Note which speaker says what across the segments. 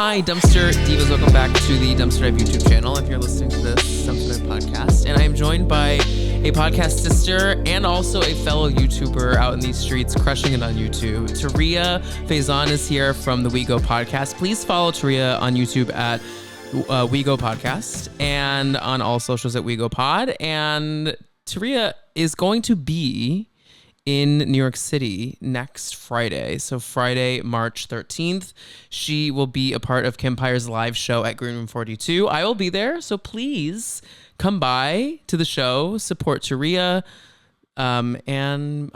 Speaker 1: Hi, Dumpster Divas. Welcome back to the Dumpster Dive YouTube channel. If you're listening to this Dumpster Dive podcast, and I am joined by a podcast sister and also a fellow YouTuber out in these streets, crushing it on YouTube. Taria Faison is here from the We Go podcast. Please follow Taria on YouTube at We Go Podcast and on all socials at We Go Pod. And Taria is going to be in New York City next Friday. So Friday, March 13th, she will be a part of Kimpire's live show at Green Room 42. I will be there, so please come by to the show, support Taria, and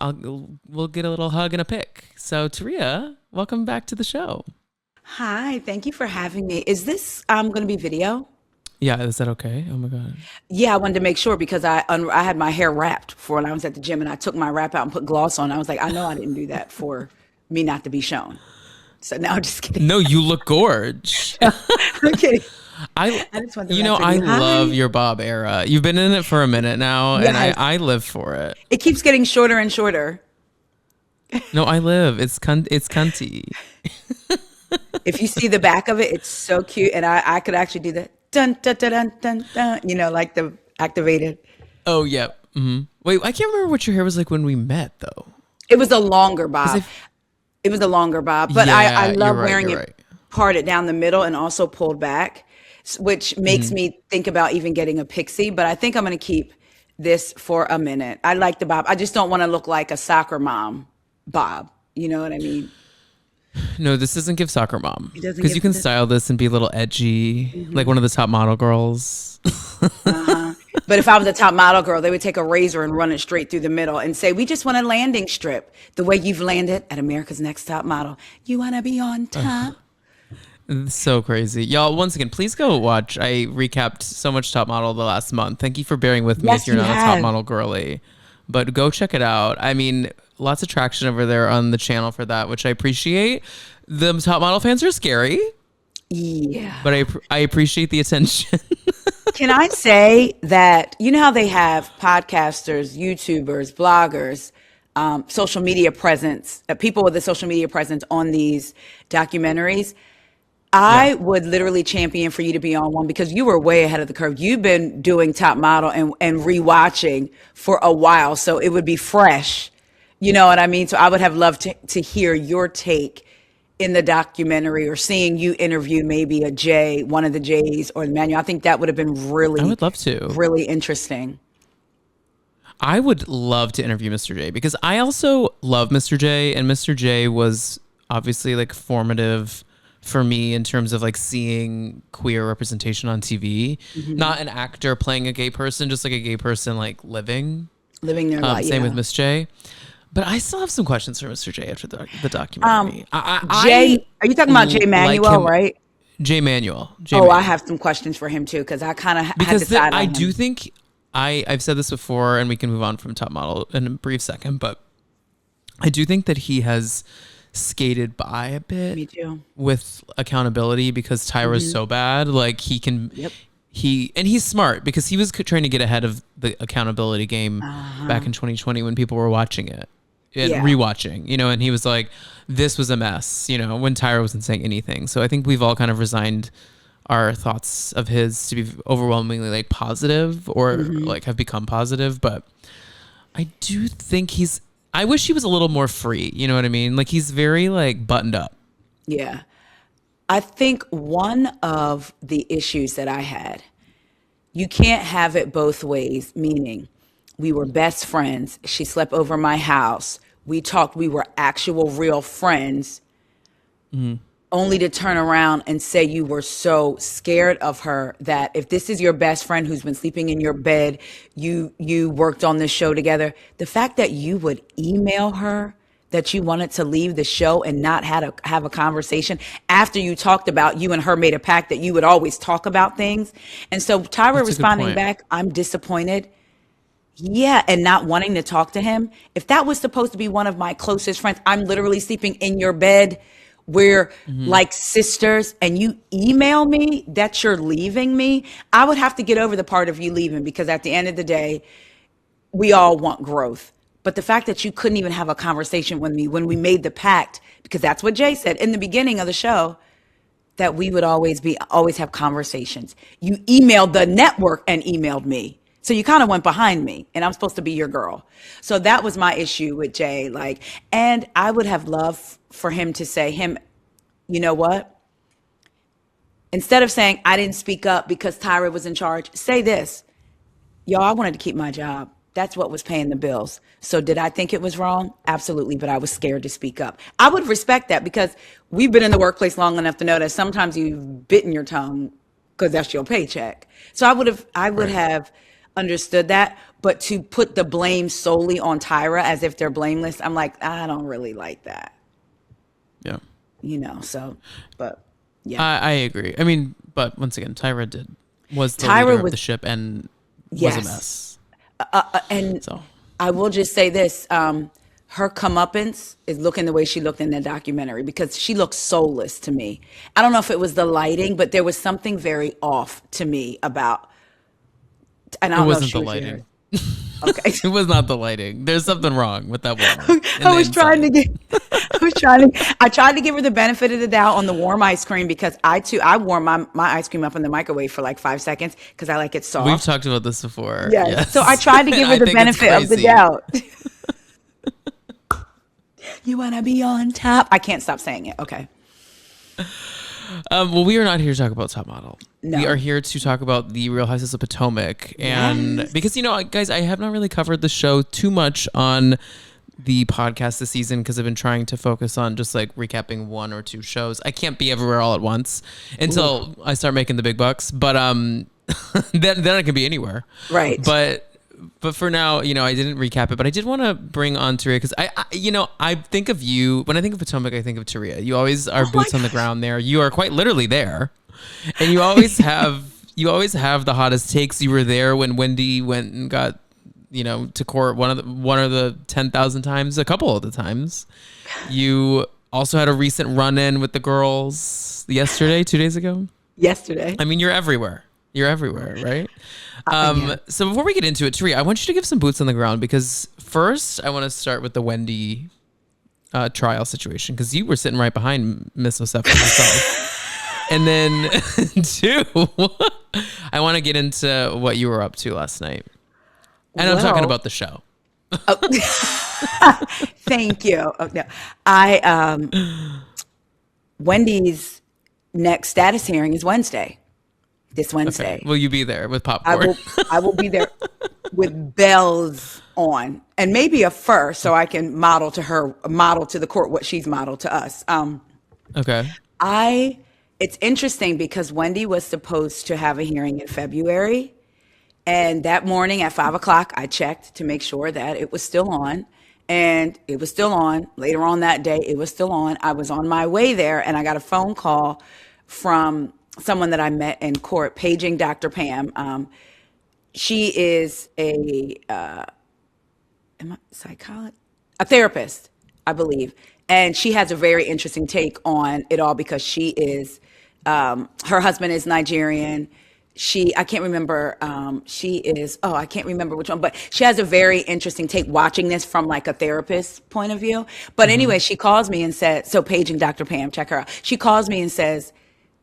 Speaker 1: we'll get a little hug and a pic. So Taria, welcome back to the show.
Speaker 2: Hi, thank you for having me. Is this going to be video?
Speaker 1: Yeah, is that okay? Oh my God.
Speaker 2: Yeah, I wanted to make sure because I had my hair wrapped for when I was at the gym and I took my wrap out and put gloss on. I was like, I know I didn't do that for me not to be shown. So now I'm just kidding.
Speaker 1: No, you look gorge.
Speaker 2: I'm kidding.
Speaker 1: I
Speaker 2: just wanted to
Speaker 1: I
Speaker 2: hi.
Speaker 1: love your bob era. You've been in it for a minute now, and
Speaker 2: Yes.
Speaker 1: I live for it.
Speaker 2: It keeps getting shorter and shorter.
Speaker 1: No, I live. It's cunty.
Speaker 2: If you see the back of it, it's so cute. And I could actually do that. Dun, dun, dun, dun, dun, dun, like the activated.
Speaker 1: Oh, yeah. Mm-hmm. Wait, I can't remember what your hair was like when we met, though.
Speaker 2: It was a longer bob. It was a longer bob. But
Speaker 1: Yeah,
Speaker 2: I love
Speaker 1: you're right,
Speaker 2: wearing
Speaker 1: you're
Speaker 2: it
Speaker 1: right.
Speaker 2: parted down the middle and also pulled back, which makes me think about even getting a pixie. But I think I'm going to keep this for a minute. I like the bob. I just don't want to look like a soccer mom bob. You know what I mean?
Speaker 1: No, this doesn't give soccer mom.
Speaker 2: It doesn't
Speaker 1: Because
Speaker 2: give
Speaker 1: you can
Speaker 2: the-
Speaker 1: style this and be a little edgy, like one of the top model girls.
Speaker 2: But if I was a top model girl, they would take a razor and run it straight through the middle and say, we just want a landing strip. The way you've landed at America's Next Top Model. You want to be on top?
Speaker 1: It's so crazy. Y'all, once again, please go watch. I recapped so much Top Model the last month. Thank you for bearing with me
Speaker 2: Yes,
Speaker 1: if you're
Speaker 2: you
Speaker 1: not a
Speaker 2: have.
Speaker 1: Top Model girly. But go check it out. I mean, lots of traction over there on the channel for that, which I appreciate. The Top Model fans are scary,
Speaker 2: Yeah.
Speaker 1: but I appreciate the attention.
Speaker 2: Can I say that, you know how they have podcasters, YouTubers, bloggers, social media presence, people with a social media presence on these documentaries? I would literally champion for you to be on one because you were way ahead of the curve. You've been doing Top Model and rewatching for a while, so it would be fresh. You know what I mean? So I would have loved to hear your take in the documentary or seeing you interview maybe a Jay, one of the Jays or Emmanuel. I think that would have been really,
Speaker 1: I would love to.
Speaker 2: really interesting.
Speaker 1: I would love to interview Mr. J because I also love Mr. J, and Mr. J was obviously like formative for me in terms of like seeing queer representation on TV. Not an actor playing a gay person, just like a gay person like living
Speaker 2: Living their life.
Speaker 1: same
Speaker 2: yeah.
Speaker 1: with Miss J. But I still have some questions for Mr. J after the documentary.
Speaker 2: Jay, are you talking about Jay Manuel,
Speaker 1: him,
Speaker 2: right?
Speaker 1: Jay Manuel.
Speaker 2: I have some questions for him too because I kind of had
Speaker 1: Because
Speaker 2: decided on
Speaker 1: I
Speaker 2: him.
Speaker 1: do think I've said this before, and we can move on from Top Model in a brief second, but I do think that he has skated by a bit
Speaker 2: Me too.
Speaker 1: with accountability because Tyra's so bad. Like he can, he's smart because he was trying to get ahead of the accountability game back in 2020 when people were watching it and rewatching, and he was like, this was a mess, when Tyra wasn't saying anything. So I think we've all kind of resigned our thoughts of his to be overwhelmingly like positive or like have become positive. But I do think I wish he was a little more free. You know what I mean? Like he's very like buttoned up.
Speaker 2: Yeah. I think one of the issues that I had, you can't have it both ways, meaning we were best friends. She slept over my house. We talked, we were actual real friends, only to turn around and say you were so scared of her that if this is your best friend who's been sleeping in your bed, you worked on this show together, the fact that you would email her that you wanted to leave the show and not have a conversation after you talked about, you and her made a pact that you would always talk about things. And so Tyra
Speaker 1: That's a good
Speaker 2: responding
Speaker 1: point.
Speaker 2: back, I'm disappointed. Yeah, and not wanting to talk to him. If that was supposed to be one of my closest friends, I'm literally sleeping in your bed. We're like sisters, and you email me that you're leaving me. I would have to get over the part of you leaving because at the end of the day, we all want growth. But the fact that you couldn't even have a conversation with me when we made the pact, because that's what Jay said in the beginning of the show, that we would always have conversations. You emailed the network and emailed me. So you kind of went behind me, and I'm supposed to be your girl. So that was my issue with Jay. Like, and I would have loved for him to say, you know what? Instead of saying, I didn't speak up because Tyra was in charge, say this, y'all, I wanted to keep my job. That's what was paying the bills. So did I think it was wrong? Absolutely, but I was scared to speak up. I would respect that because we've been in the workplace long enough to know that sometimes you've bitten your tongue because that's your paycheck. So I would have understood that, but to put the blame solely on Tyra as if they're blameless, I'm like, I don't really like that.
Speaker 1: Yeah.
Speaker 2: So, but yeah.
Speaker 1: I agree. I mean, but once again, Tyra was the leader of the ship and was a mess.
Speaker 2: And so I will just say this, her comeuppance is looking the way she looked in the documentary because she looked soulless to me. I don't know if it was the lighting, but there was something very off to me about, and I don't know if she was
Speaker 1: lighting.
Speaker 2: Okay.
Speaker 1: It was not the lighting. There's something wrong with that woman.
Speaker 2: I tried to give her the benefit of the doubt on the warm ice cream because I warm my ice cream up in the microwave for like 5 seconds because I like it soft.
Speaker 1: We've talked about this before.
Speaker 2: Yes. So I tried to give her the benefit of the doubt. You want to be on top? I can't stop saying it. Okay.
Speaker 1: Well, we are not here to talk about Top Model.
Speaker 2: No.
Speaker 1: We are here to talk about the Real Housewives of Potomac. And because, guys, I have not really covered the show too much on the podcast this season because I've been trying to focus on just like recapping 1 or 2 shows. I can't be everywhere all at once until I start making the big bucks. But then I can be anywhere.
Speaker 2: Right.
Speaker 1: But for now, I didn't recap it, but I did want to bring on Taria because I think of you when I think of Potomac, I think of Taria. You always are boots on the ground there. You are quite literally there, and you always have the hottest takes. You were there when Wendy went and got to court one of the 10,000 times, a couple of the times. You also had a recent run-in with the girls 2 days ago.
Speaker 2: Yesterday.
Speaker 1: I mean, you're everywhere. You're everywhere, right? So before we get into it, Taria, I want you to give some boots on the ground because first I want to start with the Wendy trial situation because you were sitting right behind Miss Osef herself. And then 2, I want to get into what you were up to last night. And I'm talking about the show.
Speaker 2: Thank you. Oh, no. Wendy's next status hearing is Wednesday. This Wednesday.
Speaker 1: Okay. Will you be there with popcorn?
Speaker 2: I will be there with bells on and maybe a fur so I can model to the court what she's modeled to us.
Speaker 1: Okay.
Speaker 2: It's interesting because Wendy was supposed to have a hearing in February. And that morning at 5:00, I checked to make sure that it was still on. And it was still on. Later on that day, it was still on. I was on my way there and I got a phone call from someone that I met in court, paging Dr. Pam. She is a therapist, I believe. And she has a very interesting take on it all because she is, her husband is Nigerian. I can't remember which one, but she has a very interesting take watching this from like a therapist point of view. But anyway, she calls me and said, so paging Dr. Pam, check her out. She calls me and says,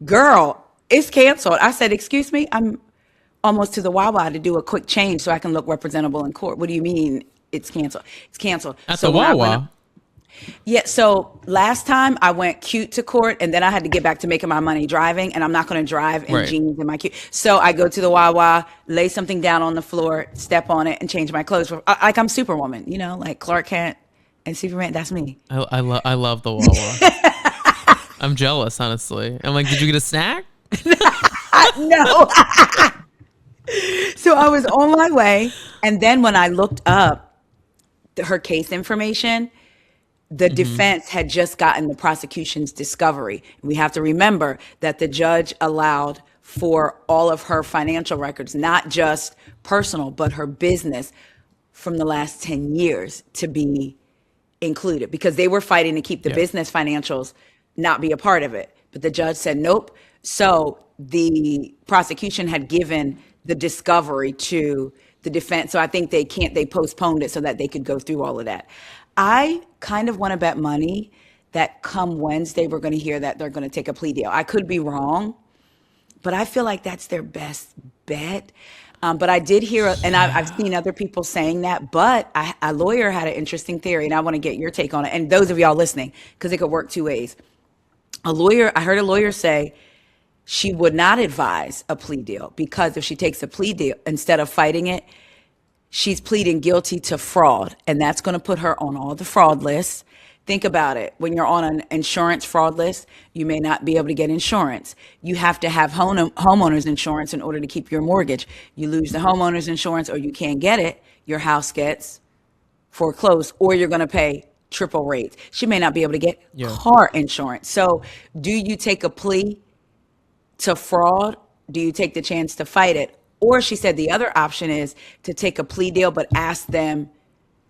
Speaker 2: girl, it's canceled. I said, excuse me, I'm almost to the Wawa to do a quick change so I can look representable in court. What do you mean it's canceled? It's canceled.
Speaker 1: At the Wawa?
Speaker 2: Yeah, so last time I went cute to court and then I had to get back to making my money driving and I'm not going to drive in jeans and my cute. So I go to the Wawa, lay something down on the floor, step on it and change my clothes. Like I'm Superwoman, like Clark Kent and Superman. That's me.
Speaker 1: I love the Wawa. I'm jealous, honestly. I'm like, did you get a snack?
Speaker 2: No. So I was on my way. And then when I looked up her case information, the defense had just gotten the prosecution's discovery. We have to remember that the judge allowed for all of her financial records, not just personal, but her business from the last 10 years to be included because they were fighting to keep the business financials not be a part of it. But the judge said, nope. So the prosecution had given the discovery to the defense. So I think they postponed it so that they could go through all of that. I kind of want to bet money that come Wednesday, we're going to hear that they're going to take a plea deal. I could be wrong, but I feel like that's their best bet. But I did hear, and I've seen other people saying that, but a lawyer had an interesting theory, and I want to get your take on it. And those of y'all listening, because it could work two ways. I heard a lawyer say she would not advise a plea deal because if she takes a plea deal, instead of fighting it, she's pleading guilty to fraud, and that's going to put her on all the fraud lists. Think about it. When you're on an insurance fraud list, you may not be able to get insurance. You have to have homeowner's insurance in order to keep your mortgage. You lose the homeowner's insurance or you can't get it, your house gets foreclosed, or you're going to pay triple rates. She may not be able to get car insurance. So do you take a plea to fraud? Do you take the chance to fight it? Or she said the other option is to take a plea deal, but ask them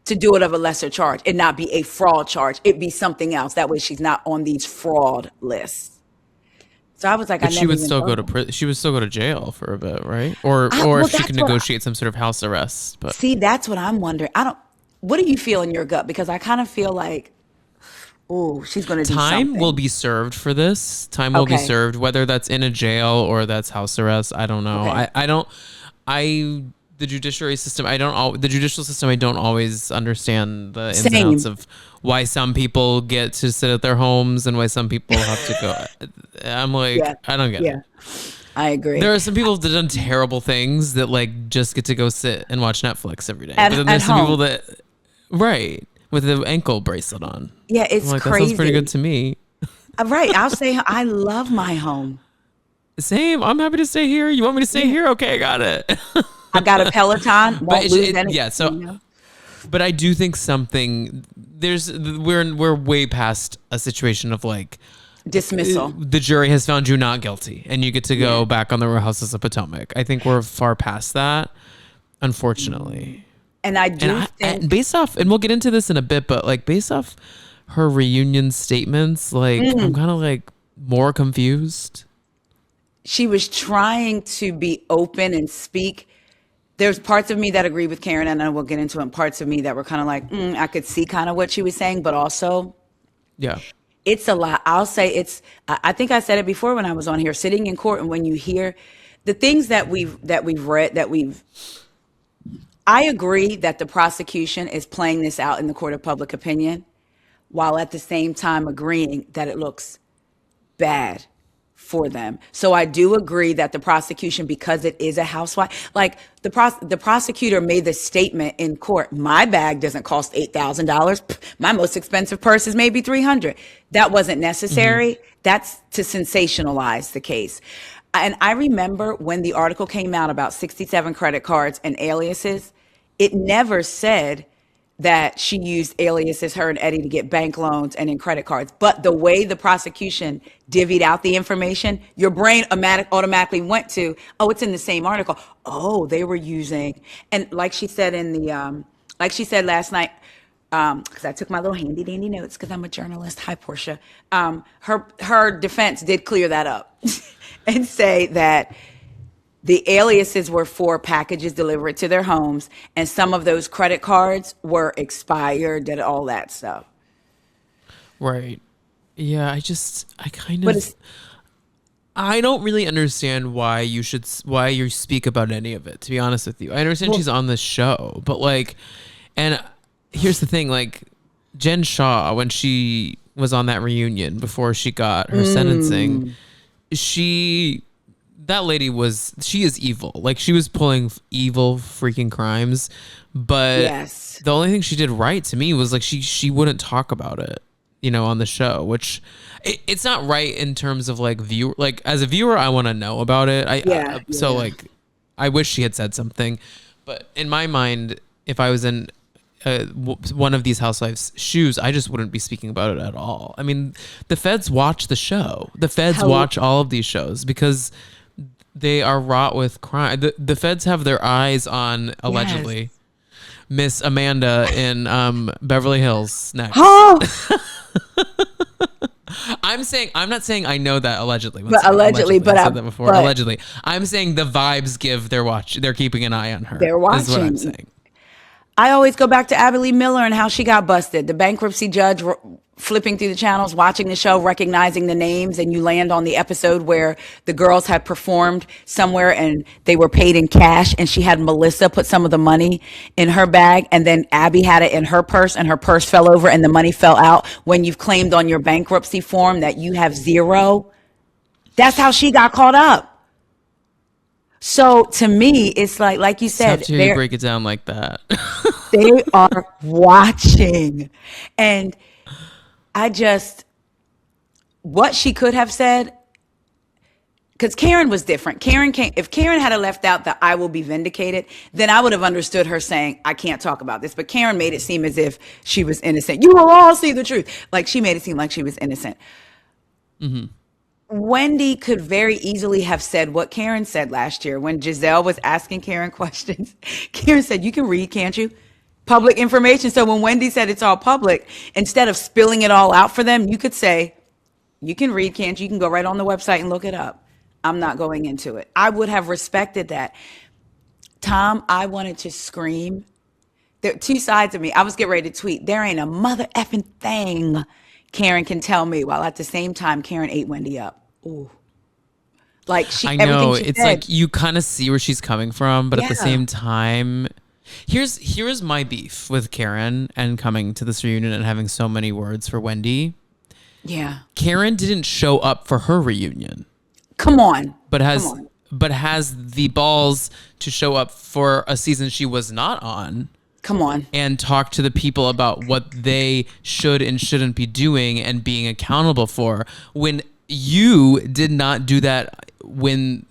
Speaker 2: to do it of a lesser charge and not be a fraud charge. It'd be something else. That way she's not on these fraud lists. So I was like,
Speaker 1: but she would still go to she would still go to jail for a bit, right? Or if she could negotiate some sort of house arrest. But
Speaker 2: see, that's what I'm wondering. What do you feel in your gut? Because I kind of feel like, oh, she's going to do something.
Speaker 1: Time will be served for this. Time will be served, whether that's in a jail or that's house arrest. I don't know. Okay. The judicial system, I don't always understand the ins and outs of why some people get to sit at their homes and why some people have to go. I'm like, I don't get it.
Speaker 2: I agree.
Speaker 1: There are some people that have done terrible things that like just get to go sit and watch Netflix every day. But then there's some people that, with the ankle bracelet on.
Speaker 2: Yeah, it's
Speaker 1: like,
Speaker 2: crazy.
Speaker 1: That sounds pretty good to me.
Speaker 2: Right. I'll say I love my home.
Speaker 1: Same. I'm happy to stay here. You want me to stay here? Okay, I got it.
Speaker 2: I got a Peloton. Won't lose anything.
Speaker 1: Yeah. So, but I do think we're way past a situation of like
Speaker 2: dismissal.
Speaker 1: The jury has found you not guilty, and you get to go back on the Real Houses of Potomac. I think we're far past that, unfortunately.
Speaker 2: And I do think,
Speaker 1: based off, and we'll get into this in a bit, but like based off her reunion statements, like I'm kind of like more confused.
Speaker 2: She was trying to be open and speak. There's parts of me that agree with Karen, and I will get into it, and parts of me that were kind of like, I could see kind of what she was saying, but also, it's a lot. I'll say I think I said it before when I was on here, sitting in court, and when you hear the things that we've read, I agree that the prosecution is playing this out in the court of public opinion, while at the same time agreeing that it looks bad for them. So I do agree that the prosecution, because it is a housewife, like the prosecutor made the statement in court, my bag doesn't cost $8,000. My most expensive purse is maybe $300. That wasn't necessary. That's to sensationalize the case. And I remember when the article came out about 67 credit cards and aliases, it never said that she used aliases, her and Eddie, to get bank loans and in credit cards. But the way the prosecution divvied out the information, your brain automatically went to, oh, it's in the same article. Oh, they were using, and like she said like she said last night, because I took my little handy dandy notes because I'm a journalist. Hi, Portia. Her defense did clear that up and say that the aliases were for packages delivered to their homes, and some of those credit cards were expired and all that stuff.
Speaker 1: Right. Yeah, I don't really understand why you speak about any of it, to be honest with you. I understand she's on the show, but like, and here's the thing, like Jen Shaw, when she was on that reunion before she got her sentencing, that lady she is evil. Like, she was pulling evil freaking crimes, but the only thing she did right to me was like she wouldn't talk about it, on the show, which it's not right in terms of like like as a viewer, I want to know about it. So like, I wish she had said something, but in my mind, if I was in one of these housewives' shoes, I just wouldn't be speaking about it at all. I mean, the feds watch the show. The feds watch all of these shows because they are wrought with crime. The feds have their eyes on, allegedly, Miss Amanda in Beverly Hills next. I'm not saying I know that allegedly.
Speaker 2: But allegedly, but
Speaker 1: I said that before. Allegedly. I'm saying the vibes give they're keeping an eye on her.
Speaker 2: They're watching.
Speaker 1: Is what I'm saying.
Speaker 2: I always go back to Abby Lee Miller and how she got busted. The bankruptcy judge flipping through the channels, watching the show, recognizing the names, and you land on the episode where the girls had performed somewhere and they were paid in cash, and she had Melissa put some of the money in her bag, and then Abby had it in her purse, and her purse fell over and the money fell out when you've claimed on your bankruptcy form that you have zero. That's how she got caught up. So to me, it's like you said,
Speaker 1: Tough to hear you break it down like that.
Speaker 2: they are watching. And what she could have said, because Karen was different. If Karen had left out the "I will be vindicated," then I would have understood her saying, "I can't talk about this." But Karen made it seem as if she was innocent. You will all see the truth. Like, she made it seem like she was innocent. Mm-hmm. Wendy could very easily have said what Karen said last year when Giselle was asking Karen questions. Karen said, "You can read, can't you? Public information." So when Wendy said it's all public, instead of spilling it all out for them, you could say, "You can read, can't you? You can go right on the website and look it up. I'm not going into it." I would have respected that. Tom, I wanted to scream. There are two sides of me. I was getting ready to tweet, "There ain't a mother effing thing Karen can tell me," while at the same time Karen ate Wendy up. Ooh. Like,
Speaker 1: I know, it's
Speaker 2: said,
Speaker 1: like you kind of see where she's coming from, but at the
Speaker 2: Yeah.
Speaker 1: same time, here's my beef with Karen and coming to this reunion and having so many words for Wendy.
Speaker 2: Yeah.
Speaker 1: Karen didn't show up for her reunion,
Speaker 2: Come on.
Speaker 1: but has the balls to show up for a season she was not on.
Speaker 2: Come on.
Speaker 1: And talk to the people about what they should and shouldn't be doing and being accountable for, when you did not do that when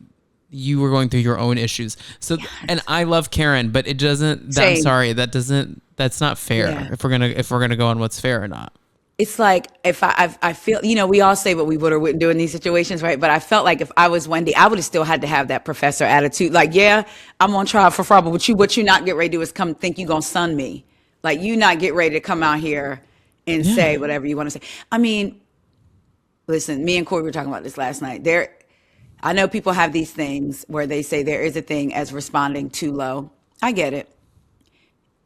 Speaker 1: you were going through your own issues. So, yes. And I love Karen, but it doesn't, I'm sorry, that's not fair.
Speaker 2: Yeah.
Speaker 1: If we're going to go on what's fair or not.
Speaker 2: It's like, if I feel, we all say what we would or wouldn't do in these situations, right? But I felt like if I was Wendy, I would have still had to have that professor attitude. Like, yeah, I'm on trial for fraud, but what you not get ready to do is come think you gonna sun me. Like, you not get ready to come out here and say whatever you want to say. I mean, listen, me and Corey were talking about this last night. I know people have these things where they say there is a thing as responding too low. I get it.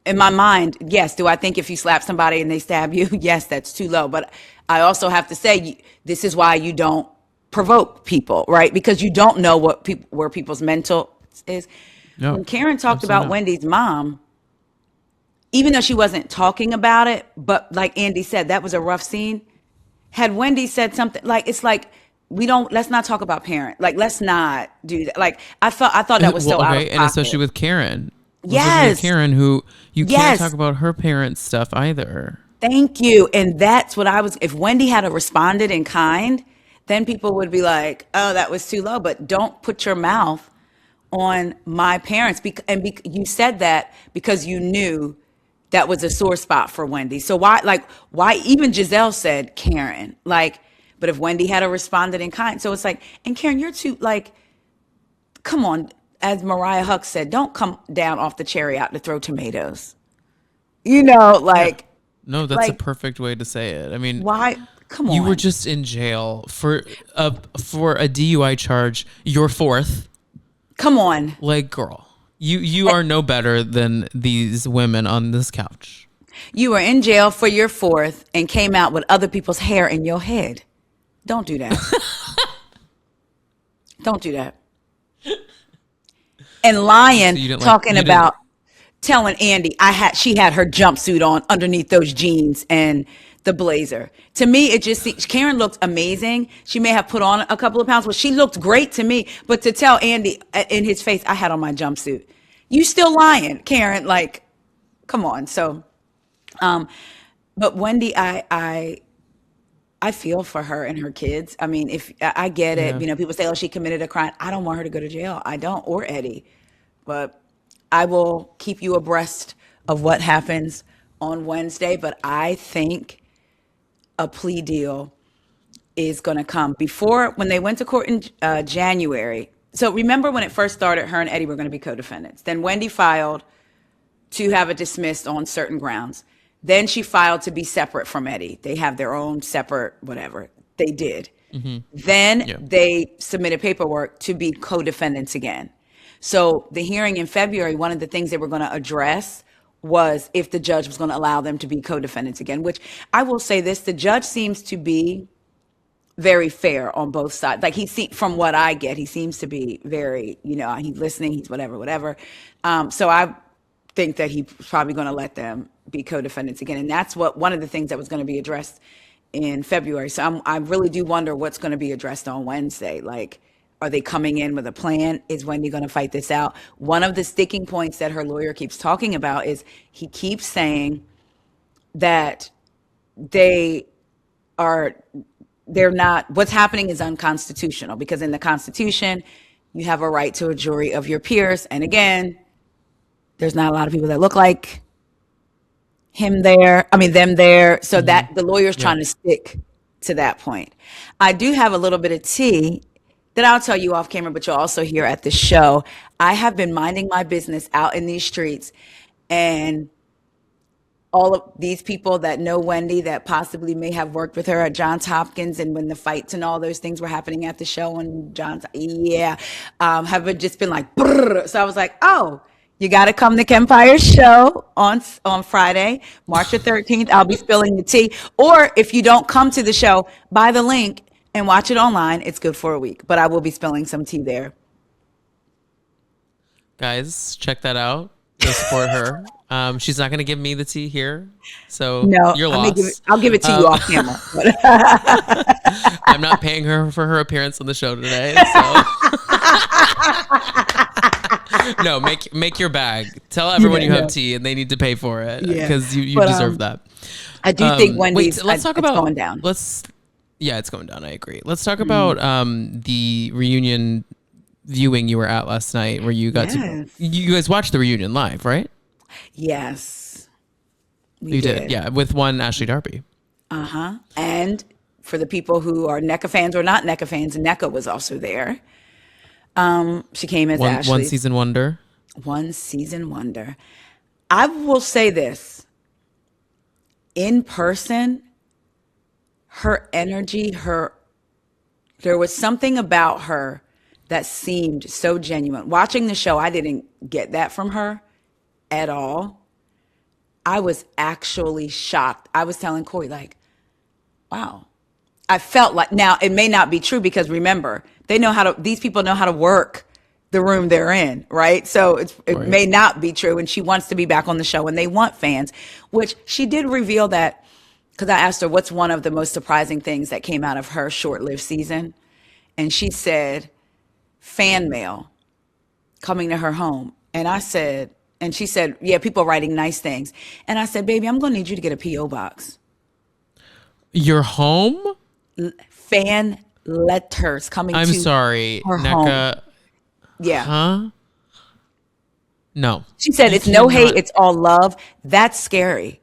Speaker 2: In my mind, yes. Do I think if you slap somebody and they stab you, yes, that's too low. But I also have to say, this is why you don't provoke people, right? Because you don't know where people's mental is. No, when Karen talked about Wendy's mom, even though she wasn't talking about it, but like Andy said, that was a rough scene. Had Wendy said something like, it's like, let's not talk about parent. Like, let's not do that. Like, I thought that was so out of pocket.
Speaker 1: And especially with Karen.
Speaker 2: Yes.
Speaker 1: Karen, who you can't talk about her parents' stuff either.
Speaker 2: Thank you. And that's what if Wendy had responded in kind, then people would be like, "Oh, that was too low." But don't put your mouth on my parents. You said that because you knew that was a sore spot for Wendy. So why even Giselle said Karen, but if Wendy had responded in kind. So it's like, and Karen, you're too, come on. As Mariah Huck said, don't come down off the chariot to throw tomatoes. No,
Speaker 1: that's a perfect way to say it. I mean,
Speaker 2: why? Come on.
Speaker 1: You were just in jail for a DUI charge. Your fourth.
Speaker 2: Come on.
Speaker 1: Girl, you are no better than these women on this couch.
Speaker 2: You were in jail for your fourth and came out with other people's hair in your head. Don't do that. Don't do that. And lying, so talking about telling Andy she had her jumpsuit on underneath those jeans and the blazer. To me, Karen looked amazing. She may have put on a couple of pounds, but she looked great to me. But to tell Andy in his face, I had on my jumpsuit. You still lying, Karen. Come on. So, but Wendy, I feel for her and her kids. I mean, if I get it, people say, "Oh, she committed a crime." I don't want her to go to jail. I don't, or Eddie, but I will keep you abreast of what happens on Wednesday. But I think a plea deal is going to come when they went to court in January. So remember when it first started, her and Eddie were going to be co-defendants. Then Wendy filed to have it dismissed on certain grounds. Then she filed to be separate from Eddie. They have their own separate whatever. They did. Mm-hmm. Then they submitted paperwork to be co-defendants again. So the hearing in February, one of the things they were going to address was if the judge was going to allow them to be co-defendants again, which I will say this, the judge seems to be very fair on both sides. Like from what I get, he seems to be very, he's listening, he's whatever. So I think that he's probably going to let them be co-defendants again. And that's one of the things that was going to be addressed in February. So I really do wonder what's going to be addressed on Wednesday. Like, are they coming in with a plan? Is Wendy going to fight this out? One of the sticking points that her lawyer keeps talking about is he keeps saying that they're not, what's happening is unconstitutional, because in the Constitution, you have a right to a jury of your peers. And again, there's not a lot of people that look like them there. So that the lawyer's trying to stick to that point. I do have a little bit of tea that I'll tell you off camera, but you'll also hear at the show. I have been minding my business out in these streets, and all of these people that know Wendy, that possibly may have worked with her at Johns Hopkins, and when the fights and all those things were happening at the show, and have just been like, brrr. So I was like, oh, you got to come to Empire's show on Friday, March the 13th. I'll be spilling the tea. Or if you don't come to the show, buy the link and watch it online. It's good for a week, but I will be spilling some tea there.
Speaker 1: Guys, check that out. Go support her. She's not going to give me the tea here, so
Speaker 2: no,
Speaker 1: you're lost.
Speaker 2: I'll give it to you off camera.
Speaker 1: I'm not paying her for her appearance on the show today. So. No, make your bag. Tell everyone you have tea, and they need to pay for it because you deserve that.
Speaker 2: I do think Wendy's.
Speaker 1: Let's talk about
Speaker 2: going down.
Speaker 1: Yeah, it's going down. I agree. Let's talk about the reunion viewing you were at last night, where you got to. You guys watched the reunion live, right?
Speaker 2: Yes,
Speaker 1: you did. Yeah, with one Ashley Darby.
Speaker 2: And for the people who are NECA fans or not NECA fans, NECA was also there. She came as Ashley.
Speaker 1: One season wonder.
Speaker 2: One season wonder. I will say this. In person, her energy, there was something about her that seemed so genuine. Watching the show, I didn't get that from her at all. I was actually shocked. I was telling Corey, like, wow. I felt like, now it may not be true, because remember, these people know how to work the room they're in, right? So it may not be true. And she wants to be back on the show, and they want fans, which she did reveal that, because I asked her, what's one of the most surprising things that came out of her short-lived season? And she said, fan mail coming to her home. And she said, yeah, people writing nice things. And I said, baby, I'm going to need you to get a P.O. box.
Speaker 1: Your home?
Speaker 2: Fan letters coming to
Speaker 1: I'm sorry,
Speaker 2: her
Speaker 1: NECA.
Speaker 2: home. Yeah.
Speaker 1: Huh? No.
Speaker 2: She said, it's no hate, it's all love. That's scary.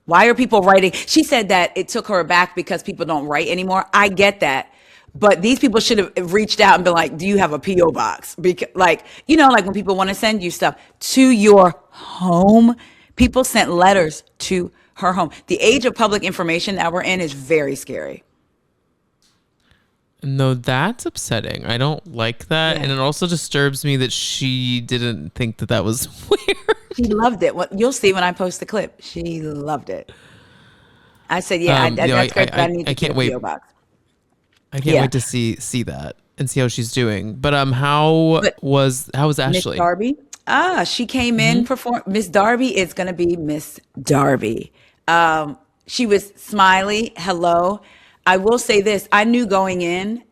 Speaker 2: Why are people writing? She said that it took her aback because people don't write anymore. I get that. But these people should have reached out and been like, do you have a P.O. box? Because, like when people want to send you stuff to your home, people sent letters to her home. The age of public information that we're in is very scary.
Speaker 1: No, that's upsetting. I don't like that. Yeah. And it also disturbs me that she didn't think that was weird.
Speaker 2: She loved it. You'll see when I post the clip. She loved it. I said, that's great, but I need to get a P.O. box.
Speaker 1: I can't wait to see that and see how she's doing. But how was Ashley?
Speaker 2: Miss Darby? She came in, performed. Miss Darby is going to be Miss Darby. She was smiley. Hello. I will say this. I knew going in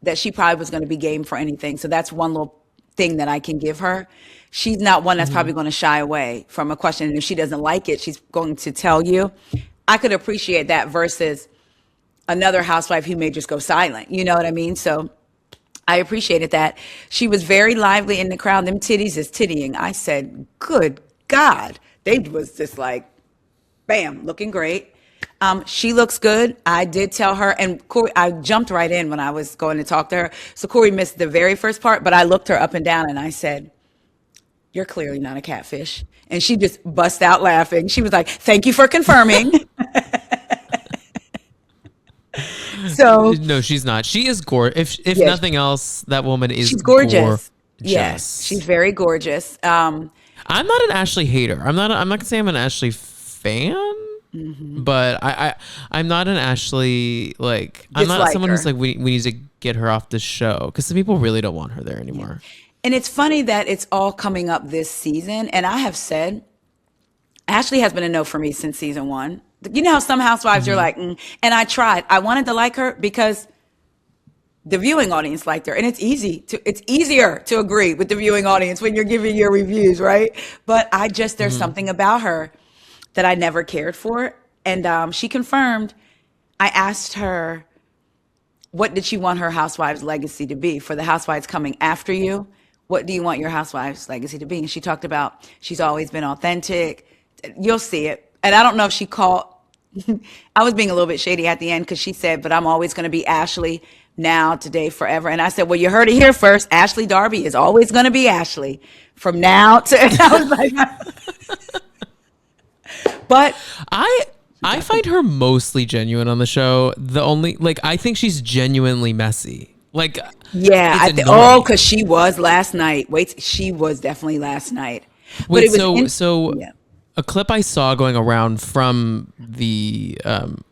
Speaker 2: that she probably was going to be game for anything. So that's one little thing that I can give her. She's not one that's probably going to shy away from a question. And if she doesn't like it, she's going to tell you. I could appreciate that versus another housewife who may just go silent. You know what I mean? So I appreciated that. She was very lively in the crowd. Them titties is tittying. I said, good God. They was just like, bam, looking great. She looks good. I did tell her, and Corey, I jumped right in when I was going to talk to her. So Corey missed the very first part, but I looked her up and down and I said, you're clearly not a catfish. And she just bust out laughing. She was like, thank you for confirming. So
Speaker 1: no, she's not. She is gorgeous. If nothing else, that woman is
Speaker 2: she's gorgeous.
Speaker 1: Gorgeous.
Speaker 2: Yes, she's very gorgeous.
Speaker 1: I'm not an Ashley hater. I'm not gonna say I'm an Ashley fan, but I'm not an Ashley like. I'm not
Speaker 2: Dislike
Speaker 1: someone
Speaker 2: her.
Speaker 1: who's like we need to get her off the show because some people really don't want her there anymore.
Speaker 2: And it's funny that it's all coming up this season. And I have said, Ashley has been a no for me since season 1. You know how some housewives you're like, and I tried. I wanted to like her because the viewing audience liked her. And it's easier to agree with the viewing audience when you're giving your reviews, right? But there's something about her that I never cared for. And she confirmed, I asked her, what did she want her housewives legacy to be for the housewives coming after you? What do you want your housewives legacy to be? And she talked about she's always been authentic. You'll see it. And I don't know if she called, I was being a little bit shady at the end because she said, but I'm always going to be Ashley now, today, forever. And I said, well, you heard it here first. Ashley Darby is always going to be Ashley from now to, and I was like, but
Speaker 1: I find her mostly genuine on the show. The only I think she's genuinely messy. Like
Speaker 2: yeah,
Speaker 1: it's
Speaker 2: because she was last night. She was definitely last night.
Speaker 1: Wait, yeah. A clip I saw going around from the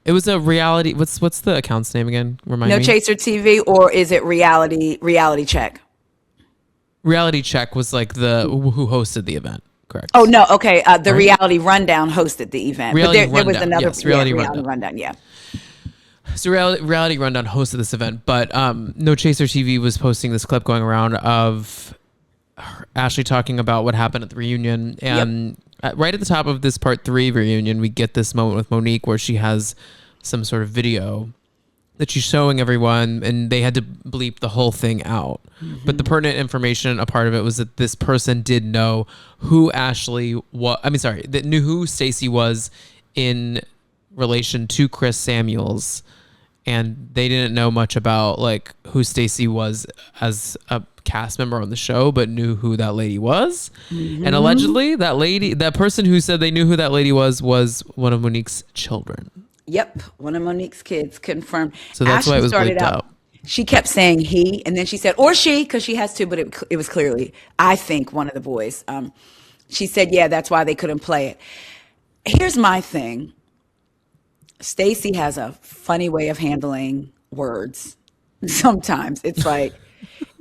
Speaker 1: it was a reality. What's the account's name again? Remind me.
Speaker 2: No Chaser TV, or is it reality check?
Speaker 1: Reality Check was like who hosted the event. Correct.
Speaker 2: Oh no, okay. The Reality Rundown hosted the event.
Speaker 1: Reality
Speaker 2: but there was another
Speaker 1: Reality
Speaker 2: Rundown. Yeah.
Speaker 1: So Reality Rundown hosted this event, but No Chaser TV was posting this clip going around of Ashley talking about what happened at the reunion, and right at the top of this part 3 reunion, we get this moment with Monique where she has some sort of video that she's showing everyone, and they had to bleep the whole thing out. But the pertinent information, a part of it was that this person did know who Ashley was. That knew who Stacey was in relation to Chris Samuels, and they didn't know much about like who Stacey was as a cast member on the show, but knew who that lady was. And allegedly that person who said they knew who that lady was one of Monique's children.
Speaker 2: Yep, one of Monique's kids, confirmed.
Speaker 1: So that's why it was bleeped out.
Speaker 2: She kept saying he, and then she said, or she, because she has two, but it was clearly, I think, one of the boys. She said, yeah, that's why they couldn't play it. Here's my thing. Stacey has a funny way of handling words. Sometimes it's like,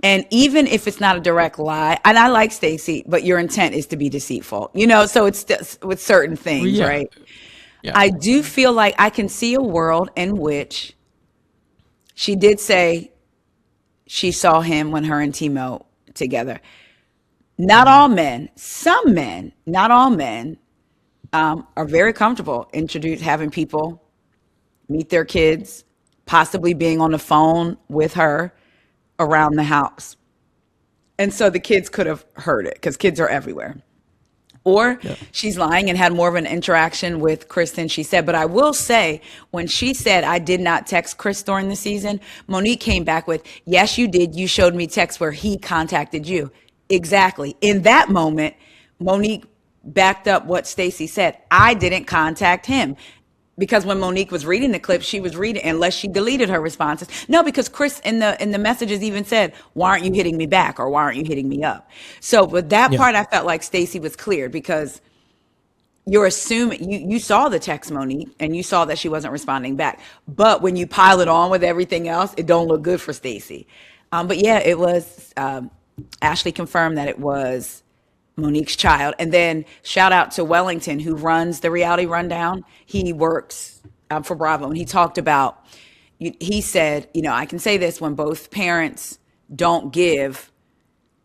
Speaker 2: and even if it's not a direct lie, and I like Stacey, but your intent is to be deceitful, so it's just with certain things, right? Yeah. I do feel like I can see a world in which she did say she saw him when her and Timo together. Not all men, some men, not all men, are very comfortable having people meet their kids, possibly being on the phone with her around the house. And so the kids could have heard it because kids are everywhere. Or she's lying and had more of an interaction with Chris than she said. But I will say, when she said, I did not text Chris during the season, Monique came back with, yes, you did. You showed me text where he contacted you. Exactly. In that moment, Monique backed up what Stacey said. I didn't contact him. Because when Monique was reading the clip, she was reading, unless she deleted her responses. No, because Chris in the messages even said, why aren't you hitting me back, or why aren't you hitting me up? So with that part, I felt like Stacey was cleared, because you're assuming you saw the text, Monique, and you saw that she wasn't responding back. But when you pile it on with everything else, it don't look good for Stacey. But yeah, it was Ashley confirmed that it was Monique's child. And then shout out to Wellington, who runs the Reality Rundown. He works for Bravo, and he talked about, he said, I can say this, when both parents don't give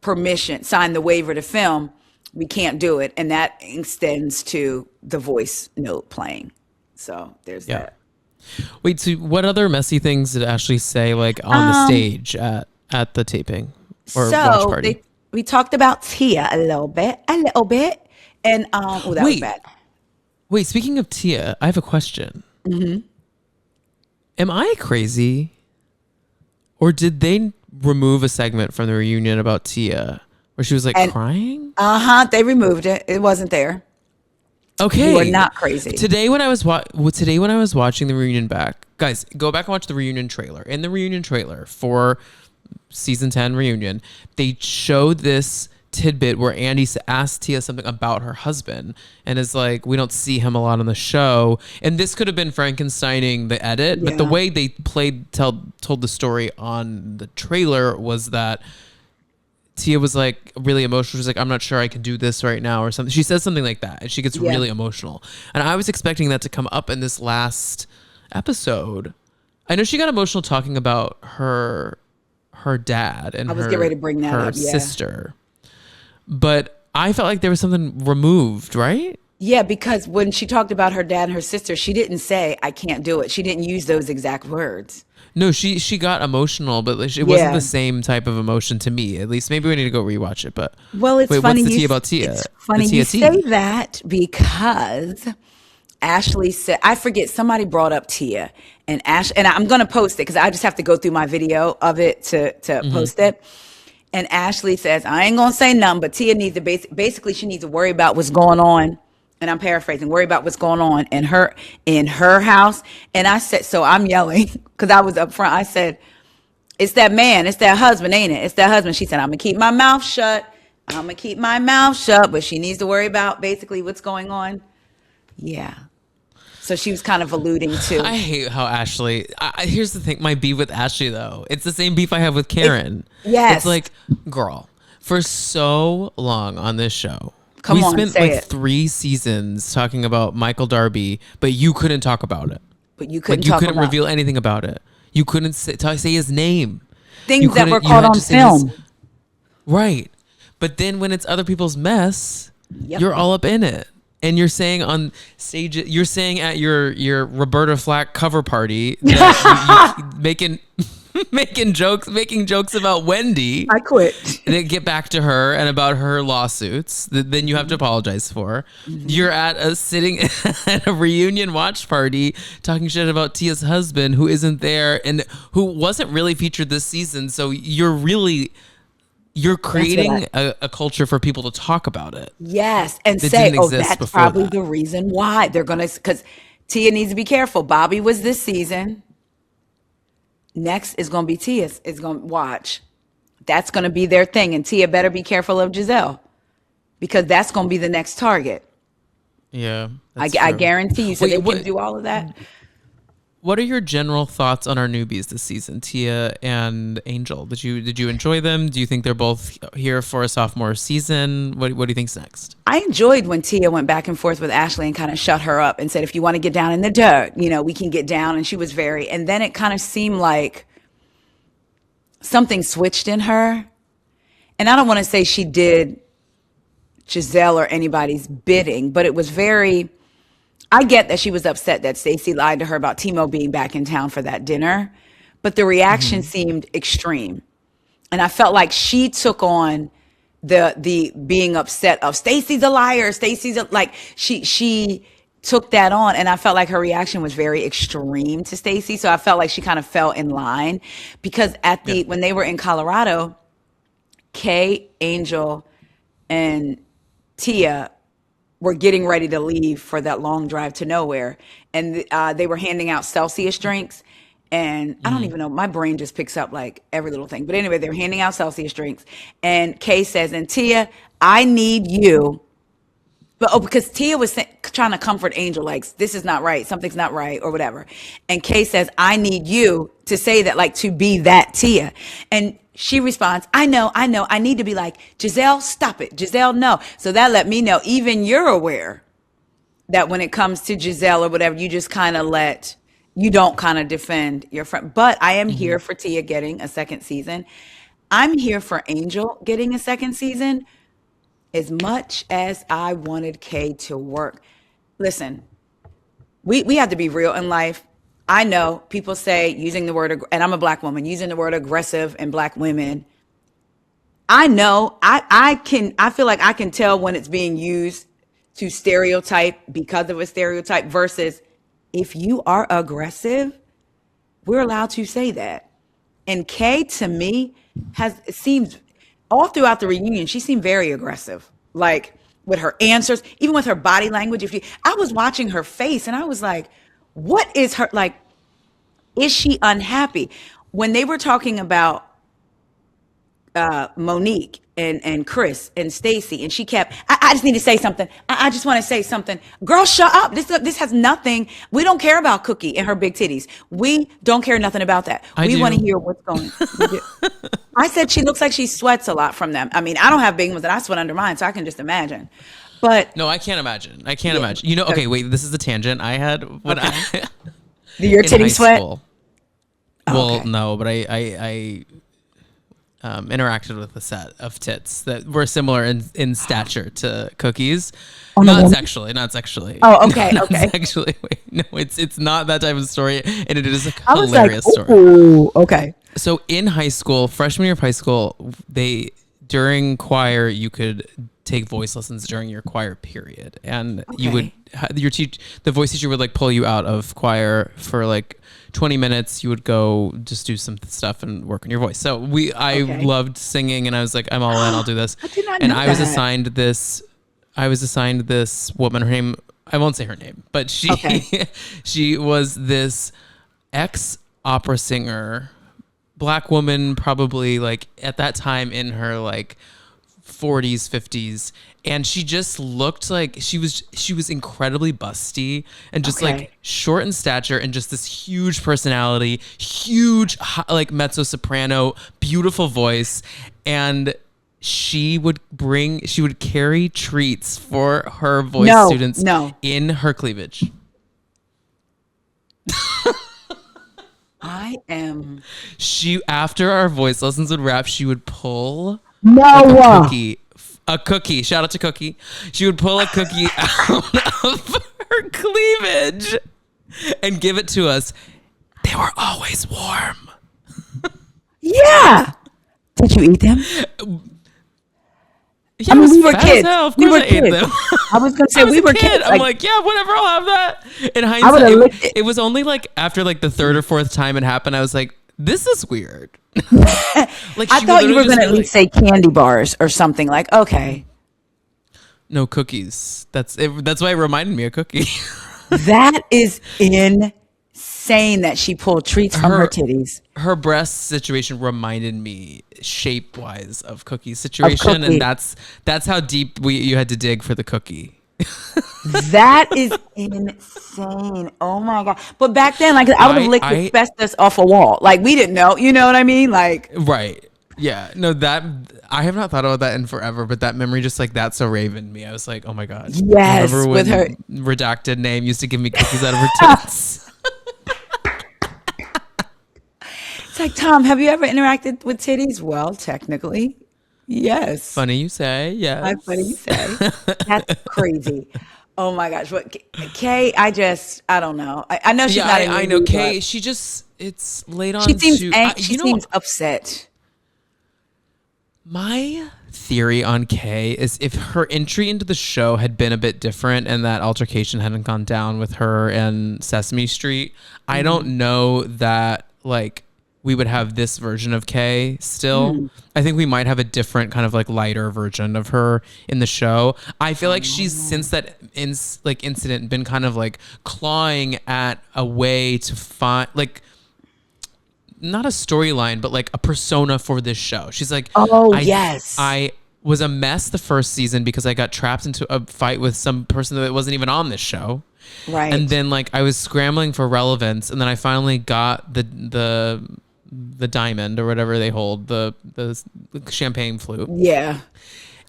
Speaker 2: permission, sign the waiver to film, we can't do it. And that extends to the voice note playing. So there's that.
Speaker 1: Wait, so what other messy things did Ashley say, like on the stage at the taping or watch party?
Speaker 2: We talked about Tia a little bit. And that was bad.
Speaker 1: Wait, speaking of Tia, I have a question. Am I crazy? Or did they remove a segment from the reunion about Tia where she was crying?
Speaker 2: They removed it. It wasn't there.
Speaker 1: Okay.
Speaker 2: You are not crazy.
Speaker 1: Today when I was watching the reunion back, guys, go back and watch the reunion trailer. In the reunion trailer for season 10 reunion, they showed this tidbit where Andy asked Tia something about her husband and is like, we don't see him a lot on the show. And this could have been Frankensteining the edit, but the
Speaker 2: Yeah.
Speaker 1: way they told the story on the trailer was that Tia was like really emotional. She's like, I'm not sure I can do this right now or something. She says something like that and she gets
Speaker 2: Yeah.
Speaker 1: really emotional. And I was expecting that to come up in this last episode. I know she got emotional talking about her dad and
Speaker 2: I was getting ready to bring that
Speaker 1: her
Speaker 2: up. Yeah.
Speaker 1: sister. But I felt like there was something removed, right?
Speaker 2: Yeah, because when she talked about her dad and her sister, she didn't say, I can't do it. She didn't use those exact words.
Speaker 1: No, she got emotional, but it wasn't
Speaker 2: Yeah.
Speaker 1: the same type of emotion to me. At least maybe we need to go rewatch it. But
Speaker 2: Well, it's
Speaker 1: wait,
Speaker 2: funny.
Speaker 1: what's the tea about Tia?
Speaker 2: It's funny
Speaker 1: The
Speaker 2: you
Speaker 1: tea.
Speaker 2: say that because Ashley said, I forget, somebody brought up Tia and and I'm going to post it because I just have to go through my video of it to post it. And Ashley says, I ain't going to say nothing, but Tia needs to basically she needs to worry about what's going on. And I'm paraphrasing, worry about what's going on in her house. And I said, so I'm yelling because I was up front. I said, it's that man, it's that husband, ain't it? It's that husband. She said, I'm going to keep my mouth shut. I'm going to keep my mouth shut. But she needs to worry about basically what's going on. Yeah. So she was kind of alluding to.
Speaker 1: I hate how Ashley. Here's the thing. My beef with Ashley, though, it's the same beef I have with Karen.
Speaker 2: Yes.
Speaker 1: It's like, girl, for so long on this show,
Speaker 2: Come on,
Speaker 1: spent
Speaker 2: say
Speaker 1: like
Speaker 2: it.
Speaker 1: 3 seasons talking about Michael Darby, but you couldn't talk about it.
Speaker 2: But you couldn't
Speaker 1: Like you
Speaker 2: talk
Speaker 1: couldn't
Speaker 2: about
Speaker 1: reveal anything about it. You couldn't say his name.
Speaker 2: things
Speaker 1: You
Speaker 2: that were
Speaker 1: couldn't- you
Speaker 2: caught
Speaker 1: had
Speaker 2: on
Speaker 1: to say his-
Speaker 2: film.
Speaker 1: Right. But then when it's other people's mess,
Speaker 2: Yep.
Speaker 1: you're all up in it. And you're saying on stage, you're saying at your Roberta Flack cover party that you making jokes about Wendy.
Speaker 2: I quit.
Speaker 1: And then get back to her and about her lawsuits that then you have to apologize for. You're at sitting at a reunion watch party talking shit about Tia's husband who isn't there and who wasn't really featured this season. So you're creating a culture for people to talk about it.
Speaker 2: Yes. And
Speaker 1: That
Speaker 2: say,
Speaker 1: didn't
Speaker 2: oh,
Speaker 1: exist
Speaker 2: that's
Speaker 1: before
Speaker 2: probably
Speaker 1: that.
Speaker 2: the reason why they're going to, because Tia needs to be careful. Bobby was this season. Next is going to be Tia's. It's going to watch. That's going to be their thing. And Tia better be careful of Giselle because that's going to be the next target.
Speaker 1: Yeah,
Speaker 2: I
Speaker 1: that's true.
Speaker 2: guarantee you. So
Speaker 1: Wait,
Speaker 2: they
Speaker 1: what-
Speaker 2: can do all of that.
Speaker 1: What are your general thoughts on our newbies this season, Tia and Angel? Did you enjoy them? Do you think they're both here for a sophomore season? What do you think's next?
Speaker 2: I enjoyed when Tia went back and forth with Ashley and kind of shut her up and said, if you want to get down in the dirt, we can get down. And she was and then it kind of seemed like something switched in her. And I don't want to say she did Giselle or anybody's bidding, but it was I get that she was upset that Stacey lied to her about Timo being back in town for that dinner, but the reaction seemed extreme. And I felt like she took on the being upset of Stacey's a liar, she took that on, and I felt like her reaction was very extreme to Stacey. So I felt like she kind of fell in line because when they were in Colorado, Kay, Angel, and Tia were getting ready to leave for that long drive to nowhere. And they were handing out Celsius drinks. And I don't even know, my brain just picks up like every little thing. But anyway, they were handing out Celsius drinks. And Kay says, and Tia, I need you. Because Tia was trying to comfort Angel, like, this is not right, something's not right, or whatever. And Kay says, I need you to say that, like, to be that Tia. And she responds, I know, I need to be like, Giselle, stop it. Giselle, no. So that let me know, even you're aware that when it comes to Giselle or whatever, you just kind of you don't kind of defend your friend. But I am here for Tia getting a second season. I'm here for Angel getting a second season. As much as I wanted Kay to work. Listen, we have to be real in life. I know people say using the word, and I'm a black woman, using the word aggressive and black women. I know, I feel like I can tell when it's being used to stereotype because of a stereotype versus if you are aggressive, we're allowed to say that. And Kay, to me, seems all throughout the reunion, she seemed very aggressive, like with her answers, even with her body language. I was watching her face and I was like, what is her, like, is she unhappy? When they were talking about Monique and Chris and Stacey, and she kept, I just need to say something. I just want to say something. Girl, shut up. This has nothing. We don't care about Cookie and her big titties. We don't care nothing about that. We want to hear what's going on. I said she looks like she sweats a lot from them. I mean, I don't have big ones and I sweat under mine, so I can just imagine. But
Speaker 1: no, I can't imagine. I can't imagine. You know, okay, wait, this is a tangent I had when I
Speaker 2: do your titty sweat?
Speaker 1: School. Well, no, but I interacted with a set of tits that were similar in stature to Cookie's. Not sexually.
Speaker 2: Oh, okay,
Speaker 1: not
Speaker 2: okay.
Speaker 1: Sexually, wait, no, it's not that type of story, and it is a
Speaker 2: like,
Speaker 1: hilarious story.
Speaker 2: Ooh, okay.
Speaker 1: So in high school, freshman year of high school, during choir you could take voice lessons during your choir period, and you would the voice teacher would like pull you out of choir for like 20 minutes. You would go just do some stuff and work on your voice. So I loved singing, and I was like, I'm all in, I'll do this.
Speaker 2: I did not
Speaker 1: and
Speaker 2: know
Speaker 1: I was assigned this woman. Her name, I won't say her name, but she was this ex opera singer, Black woman, probably like at that time in her like 40s, 50s, and she just looked like she was incredibly busty and just like short in stature and just this huge personality, huge like mezzo soprano, beautiful voice. And she would carry treats for her voice students in her cleavage. After our voice lessons would wrap, she would pull a cookie. Shout out to Cookie. She would pull a cookie out of her cleavage and give it to us. They were always warm.
Speaker 2: Yeah. Did you eat them?
Speaker 1: Yeah,
Speaker 2: I mean, we were kids.
Speaker 1: We were kids.
Speaker 2: I was going to say we were kids.
Speaker 1: I'm like, yeah, whatever, I'll have that. In hindsight, it was only like after like the third or fourth time it happened, I was like, this is weird.
Speaker 2: Like, I thought you were going to at least say candy bars or something. Like, okay.
Speaker 1: No, cookies. That's why it reminded me of Cookie.
Speaker 2: That is insane that she pulled treats from her titties.
Speaker 1: Her breast situation reminded me shape-wise of Cookie's situation, and that's how deep you had to dig for the cookie.
Speaker 2: That is insane. Oh my God. But back then, like, I would have licked asbestos off a wall. Like, we didn't know. You know what I mean? Like,
Speaker 1: right. Yeah. No, that I have not thought about that in forever, but that memory just like that's so raven me. I was like, oh my God.
Speaker 2: Yes. With her
Speaker 1: redacted name used to give me cookies out of her tits.
Speaker 2: It's like, Tom, have you ever interacted with titties? Well, technically, yes.
Speaker 1: Funny you say, yes.
Speaker 2: Funny you say. That's crazy. Oh my gosh. What Kay, I don't know. I know she's not in
Speaker 1: I know Kay, she just, it's late on.
Speaker 2: She seems upset.
Speaker 1: My theory on Kay is if her entry into the show had been a bit different and that altercation hadn't gone down with her and Sesame Street, I don't know that like we would have this version of Kay still. I think we might have a different kind of like lighter version of her in the show. I feel like she's since that incident been kind of like clawing at a way to find like not a storyline, but like a persona for this show. She's like, I was a mess the first season because I got trapped into a fight with some person that wasn't even on this show.
Speaker 2: Right.
Speaker 1: And then like I was scrambling for relevance, and then I finally got the diamond or whatever they hold, the champagne flute.
Speaker 2: Yeah.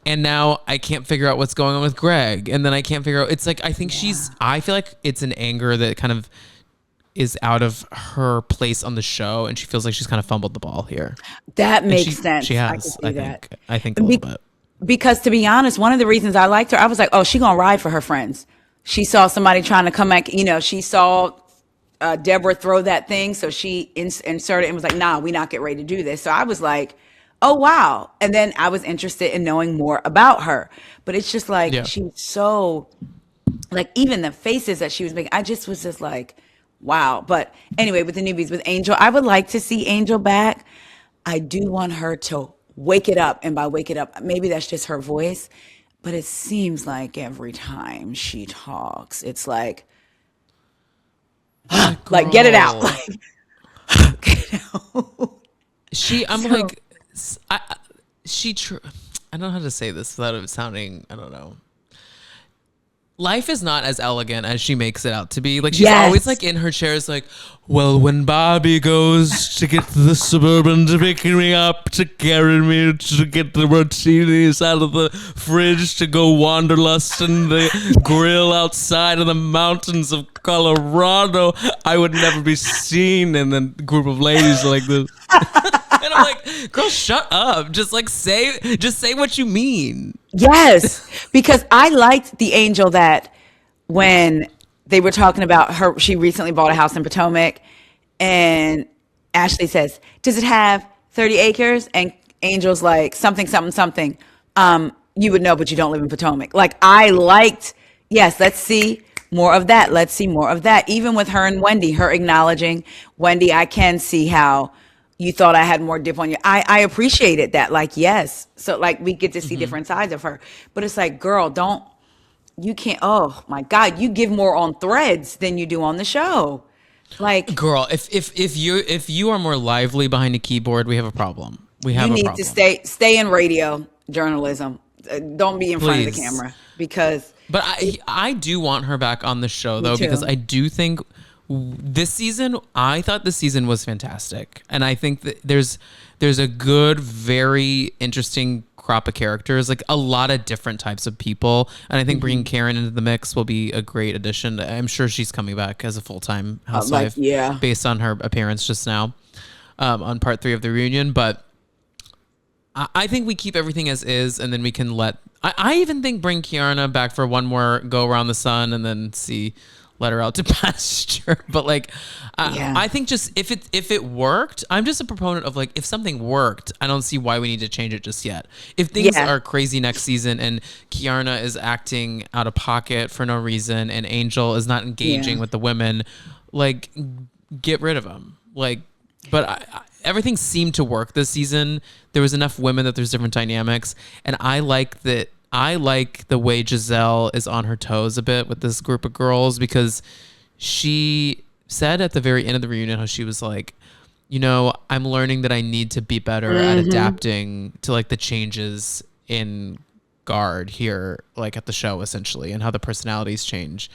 Speaker 1: And now I can't figure out what's going on with Greg. And then I can't figure out, it's like, I think I feel like it's an anger that kind of is out of her place on the show, and she feels like she's kind of fumbled the ball here.
Speaker 2: That makes sense.
Speaker 1: She has, I think a little bit.
Speaker 2: Because to be honest, one of the reasons I liked her, I was like, oh, she gonna ride for her friends. She saw somebody trying to come back, she saw Deborah throw that thing, so she inserted and was like, nah, we not get ready to do this. So I was like, oh wow. And then I was interested in knowing more about her. But it's just like, she's so, like, even the faces that she was making, I just was just like, wow. But anyway, with the newbies, with Angel, I would like to see Angel back. I do want her to wake it up. And by wake it up, maybe that's just her voice. But it seems like every time she talks, it's like get it out. Like,
Speaker 1: I'm like, I don't know how to say this without it sounding, I don't know. Life is not as elegant as she makes it out to be. Like, she's always like in her chairs, like, well, when Bobby goes to get the Suburban to pick me up, to carry me to get the martinis out of the fridge, to go wanderlust in the grill outside of the mountains of Colorado, I would never be seen in a group of ladies like this. And I'm like, girl, shut up. Just say what you mean.
Speaker 2: Yes, because I liked the Angel that when they were talking about her, she recently bought a house in Potomac, and Ashley says, does it have 30 acres? And Angel's like, something, something, something. You would know, but you don't live in Potomac. Like, I liked, yes, let's see more of that. Let's see more of that. Even with her and Wendy, her acknowledging, Wendy, I can see how you thought I had more dip on you. I appreciated that. Like, yes. So like we get to see different sides of her. But it's like, girl, you can't, oh my God, you give more on Threads than you do on the show. Like,
Speaker 1: girl, if you are more lively behind a keyboard, we have a problem. You
Speaker 2: need to stay in radio journalism. Don't be in front of the camera because.
Speaker 1: But I do want her back on the show though, because I do think this season, I thought this season was fantastic. And I think that there's a good, very interesting crop of characters, like a lot of different types of people. And I think bringing Karen into the mix will be a great addition. I'm sure she's coming back as a full-time housewife based on her appearance just now on part 3 of the reunion. But I think we keep everything as is, and then we can I even think bring Keirna back for one more go around the sun and then let her out to pasture. But like, I think just if it worked, I'm just a proponent of like, if something worked, I don't see why we need to change it just yet. If things are crazy next season and Keirna is acting out of pocket for no reason and Angel is not engaging with the women, like, get rid of them. Like, but everything seemed to work this season. There was enough women that there's different dynamics, and I like that. I like the way Giselle is on her toes a bit with this group of girls, because she said at the very end of the reunion how she was like, you know, I'm learning that I need to be better at adapting to like the changes in guard here, like at the show essentially, and how the personalities change.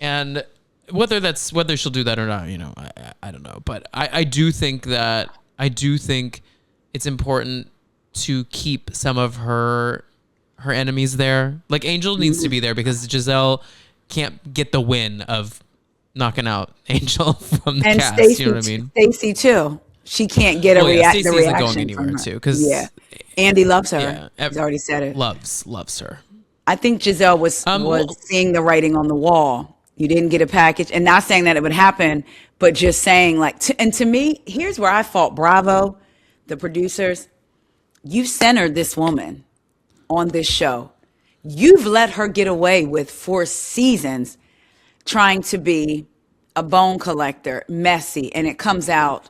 Speaker 1: And whether she'll do that or not, you know, I don't know. But I do think it's important to keep some of her enemies there. Like, Angel needs to be there because Giselle can't get the win of knocking out Angel from the cast.
Speaker 2: Stacey,
Speaker 1: you know what I mean?
Speaker 2: Stacey too. She can't get the reaction
Speaker 1: isn't going anywhere too, because
Speaker 2: Andy loves her. He's already said it.
Speaker 1: Loves her.
Speaker 2: I think Giselle was seeing the writing on the wall. You didn't get a package, and not saying that it would happen, but just saying like. And to me, here's where I fault Bravo, the producers. You centered this woman on this show. You've let her get away with 4 seasons trying to be a bone collector, messy, and it comes out,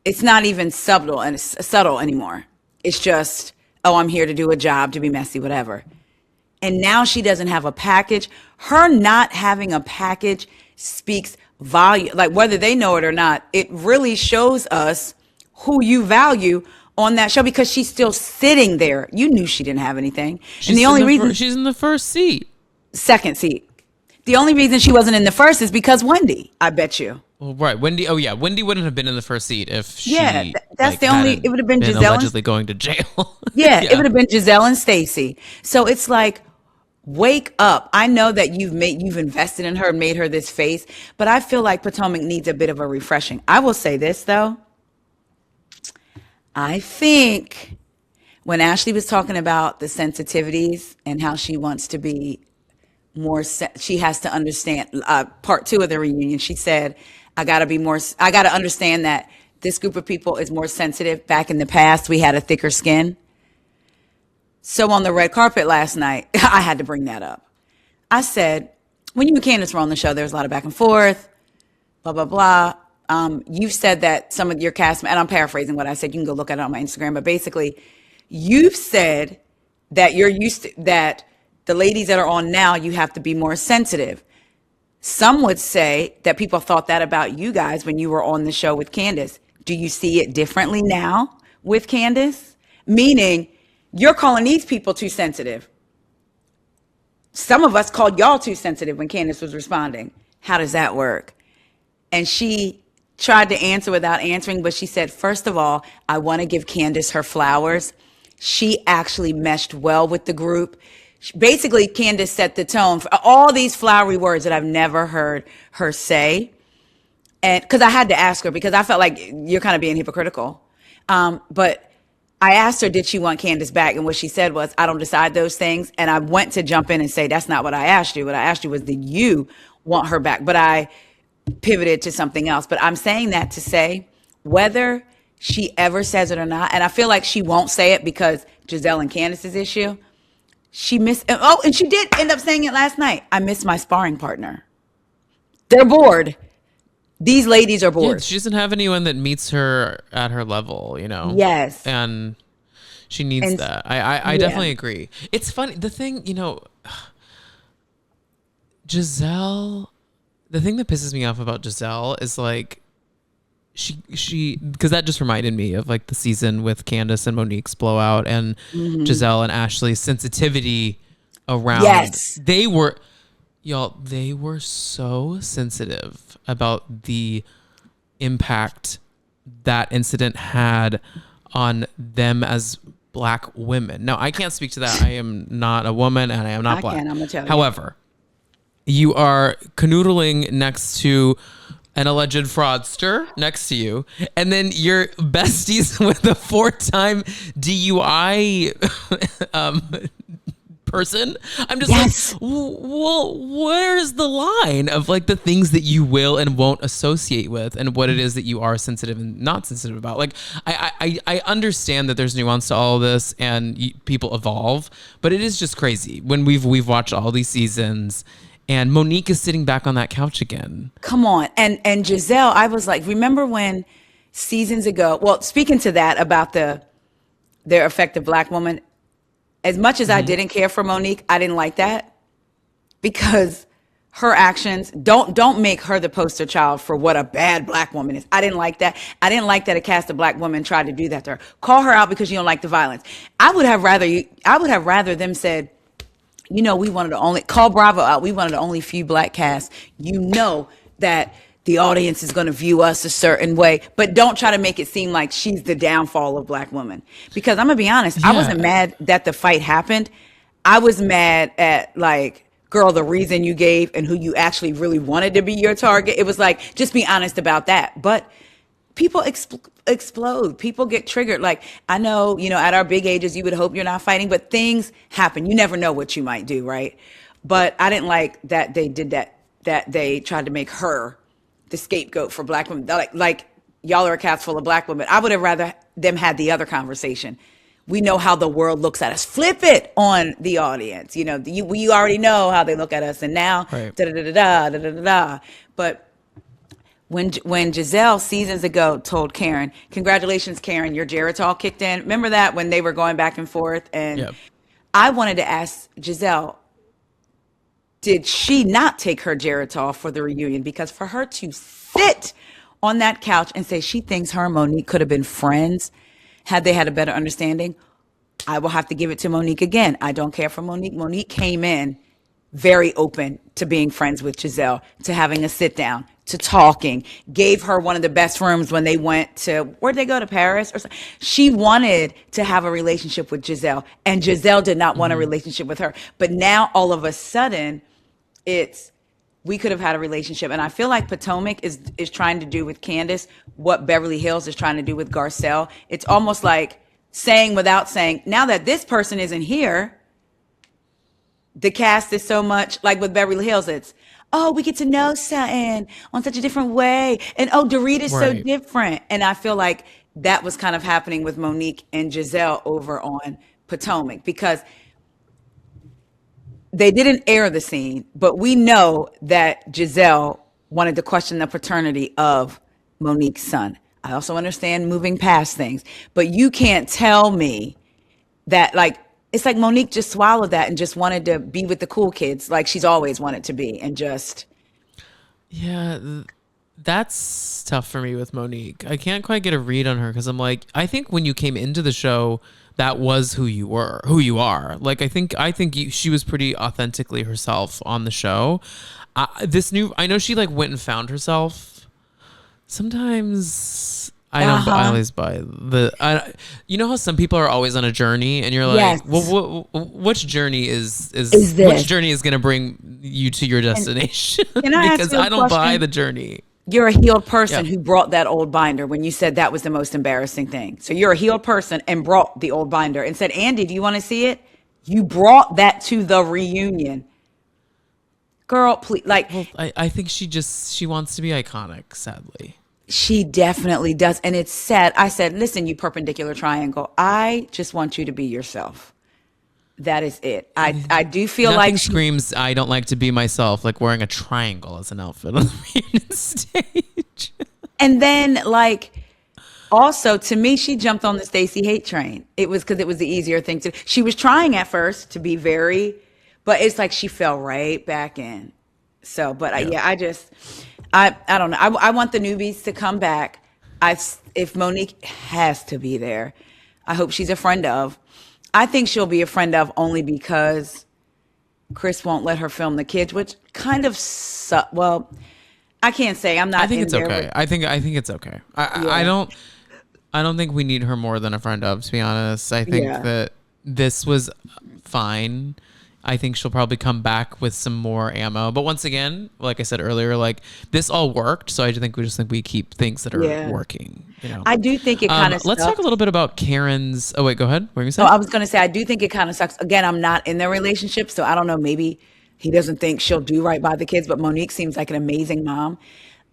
Speaker 2: it's not even subtle anymore. It's just, oh, I'm here to do a job, to be messy, whatever. And now she doesn't have a package. Her not having a package speaks volume. Like, whether they know it or not, it really shows us who you value on that show, because she's still sitting there. You knew she didn't have anything. And the only reason
Speaker 1: she's in the first seat,
Speaker 2: second seat. The only reason she wasn't in the first is because Wendy, I bet you.
Speaker 1: Well, right. Wendy. Oh yeah. Wendy wouldn't have been in the first seat if she,
Speaker 2: that's the only, it would have been Giselle
Speaker 1: allegedly going to jail.
Speaker 2: It would have been Giselle and Stacey. So it's like, wake up. I know that you've invested in her and made her this face, but I feel like Potomac needs a bit of a refreshing. I will say this though. I think when Ashley was talking about the sensitivities and how she wants to be more, she has to understand, part 2 of the reunion, she said, I got to understand that this group of people is more sensitive. Back in the past, we had a thicker skin. So on the red carpet last night, I had to bring that up. I said, when you and Candace were on the show, there was a lot of back and forth, blah, blah, blah. You've said that some of your cast, and I'm paraphrasing what I said, you can go look at it on my Instagram, but basically you've said that you're used to, that the ladies that are on now, you have to be more sensitive. Some would say that people thought that about you guys when you were on the show with Candace. Do you see it differently now with Candace? Meaning You're calling these people too sensitive. Some of us called y'all too sensitive when Candace was responding. How does that work? And she tried to answer without answering, but she said, first of all, I want to give Candace her flowers. She actually meshed well with the group. Basically, Candace set the tone for all these flowery words that I've never heard her say. And because I had to ask her, because I felt like you're kind of being hypocritical. But I asked her, did she want Candace back? And what she said was, I don't decide those things. And I went to jump in and say, that's not what I asked you. What I asked you was, did you want her back? But I pivoted to something else. But I'm saying that to say, whether she ever says it or not, and I feel like she won't say it because Giselle and Candace's issue, and she did end up saying it last night. I miss my sparring partner. They're bored. These ladies are bored.
Speaker 1: Yeah, she doesn't have anyone that meets her at her level, you know?
Speaker 2: Yes.
Speaker 1: And she needs that. I definitely agree. It's funny. The thing, you know, Giselle, the thing that pisses me off about Giselle is like, she because that just reminded me of like the season with Candace and Monique's blowout and Giselle and Ashley's sensitivity around.
Speaker 2: Yes.
Speaker 1: They were so sensitive about the impact that incident had on them as Black women. Now, I can't speak to that. I am not a woman and I am not Black.
Speaker 2: I'm gonna tell you.
Speaker 1: However, you are canoodling next to an alleged fraudster next to you, and then you're besties with a 4-time DUI person. I'm just like, well, where's the line of like the things that you will and won't associate with, and what it is that you are sensitive and not sensitive about? Like, I understand that there's nuance to all of this, and people evolve, but it is just crazy when we've watched all these seasons. And Monique is sitting back on that couch again.
Speaker 2: Come on. And Giselle, I was like, remember when seasons ago, well, speaking to that about their effective Black woman, as much as I didn't care for Monique, I didn't like that because her actions don't make her the poster child for what a bad Black woman is. I didn't like that. I didn't like that a cast of Black women tried to do that to her. Call her out because you don't like the violence. I would have rather them said, you know, we wanted to only call Bravo out. We wanted to only few Black casts. You know that the audience is going to view us a certain way, but don't try to make it seem like she's the downfall of Black women. Because I'm going to be honest, I wasn't mad that the fight happened. I was mad at like, girl, the reason you gave and who you actually really wanted to be your target. It was like, just be honest about that. But people explode. People get triggered. Like, I know, you know, at our big ages, you would hope you're not fighting, but things happen. You never know what you might do, right? But I didn't like that they did that they tried to make her the scapegoat for Black women. Like y'all are a cast full of Black women. I would have rather them had the other conversation. We know how the world looks at us. Flip it on the audience. You know, we already know how they look at us. And now, da-da-da-da-da. But when Giselle seasons ago told Karen, congratulations, Karen, your Geritol kicked in. Remember that when they were going back and forth? And I wanted to ask Giselle, did she not take her Geritol for the reunion? Because for her to sit on that couch and say she thinks her and Monique could have been friends had they had a better understanding, I will have to give it to Monique again. I don't care for Monique. Monique came in very open to being friends with Giselle, to having a sit down, to talking, gave her one of the best rooms when they went to, where'd they go, to Paris? Or something. She wanted to have a relationship with Giselle, and Giselle did not want a relationship with her. But now all of a sudden, we could have had a relationship. And I feel like Potomac is trying to do with Candace what Beverly Hills is trying to do with Garcelle. It's almost like saying without saying, now that this person isn't here, the cast is so much like with Beverly Hills, it's, oh, we get to know something on such a different way. And oh, Dorita's so different. And I feel like that was kind of happening with Monique and Giselle over on Potomac, because they didn't air the scene, but we know that Giselle wanted to question the paternity of Monique's son. I also understand moving past things, but you can't tell me that, like, it's like Monique just swallowed that and just wanted to be with the cool kids like she's always wanted to be, and just...
Speaker 1: Yeah, that's tough for me with Monique. I can't quite get a read on her because I'm like, I think when you came into the show, that was who you are. Like, she was pretty authentically herself on the show. I know she like went and found herself. Sometimes I don't. I always buy you know how some people are always on a journey, and you're like,
Speaker 2: Yes.
Speaker 1: well, which journey is
Speaker 2: this?
Speaker 1: which journey is going to bring you to your destination?
Speaker 2: Can I ask
Speaker 1: Because
Speaker 2: you a
Speaker 1: I don't buy
Speaker 2: question?
Speaker 1: the journey.
Speaker 2: You're a healed person
Speaker 1: Yeah.
Speaker 2: who brought that old binder when you said that was the most embarrassing thing. So you're a healed person and brought the old binder and said, Andy, do you want to see it? You brought that to the reunion. Girl, please, like,
Speaker 1: Well, I think she wants to be iconic, sadly.
Speaker 2: she definitely does. And it's sad. I said, listen, you perpendicular triangle, I just want you to be yourself. That is it. I do feel
Speaker 1: Nothing
Speaker 2: like
Speaker 1: screams I don't like to be myself like wearing a triangle as an outfit on the reunion stage.
Speaker 2: and then like also to me, she jumped on the Stacey hate train. It was because it was the easier thing to. She was trying at first to be very, but it's like she fell right back in. So, but I don't know. I want the newbies to come back. If Monique has to be there, I hope she's a friend of. I think she'll be a friend of only because Chris won't let her film the kids, which kind of well, I can't say I'm not.
Speaker 1: I think
Speaker 2: in
Speaker 1: it's
Speaker 2: there
Speaker 1: okay.
Speaker 2: with-
Speaker 1: I think it's okay. I don't think we need her more than a friend of, to be honest. I think that this was fine. I think she'll probably come back with some more ammo. But once again, like I said earlier, like this all worked. So I just think we keep things that are working. You know?
Speaker 2: I do think it kind of.
Speaker 1: Let's talk a little bit about Karen's. Oh wait, go ahead. What were you
Speaker 2: So
Speaker 1: gonna say?
Speaker 2: I was going to say, I do think it kind of sucks. Again, I'm not in their relationship, so I don't know. Maybe he doesn't think she'll do right by the kids, but Monique seems like an amazing mom.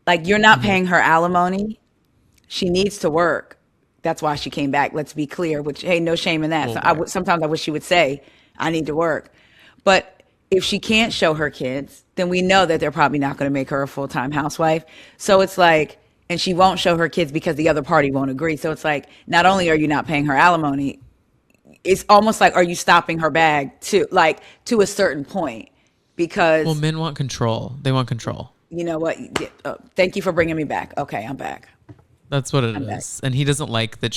Speaker 2: Like, you're not paying her alimony. She needs to work. That's why she came back. Let's be clear, which, hey, no shame in that. So sometimes I wish she would say, I need to work. But if she can't show her kids, then we know that they're probably not going to make her a full-time housewife. So it's like, and she won't show her kids because the other party won't agree. So it's like, not only are you not paying her alimony, it's almost like, are you stopping her bag to a certain point? Because
Speaker 1: Well, men want control. They want control.
Speaker 2: you know what? Thank you for bringing me back. Okay, I'm back.
Speaker 1: That's what it is. And he doesn't like that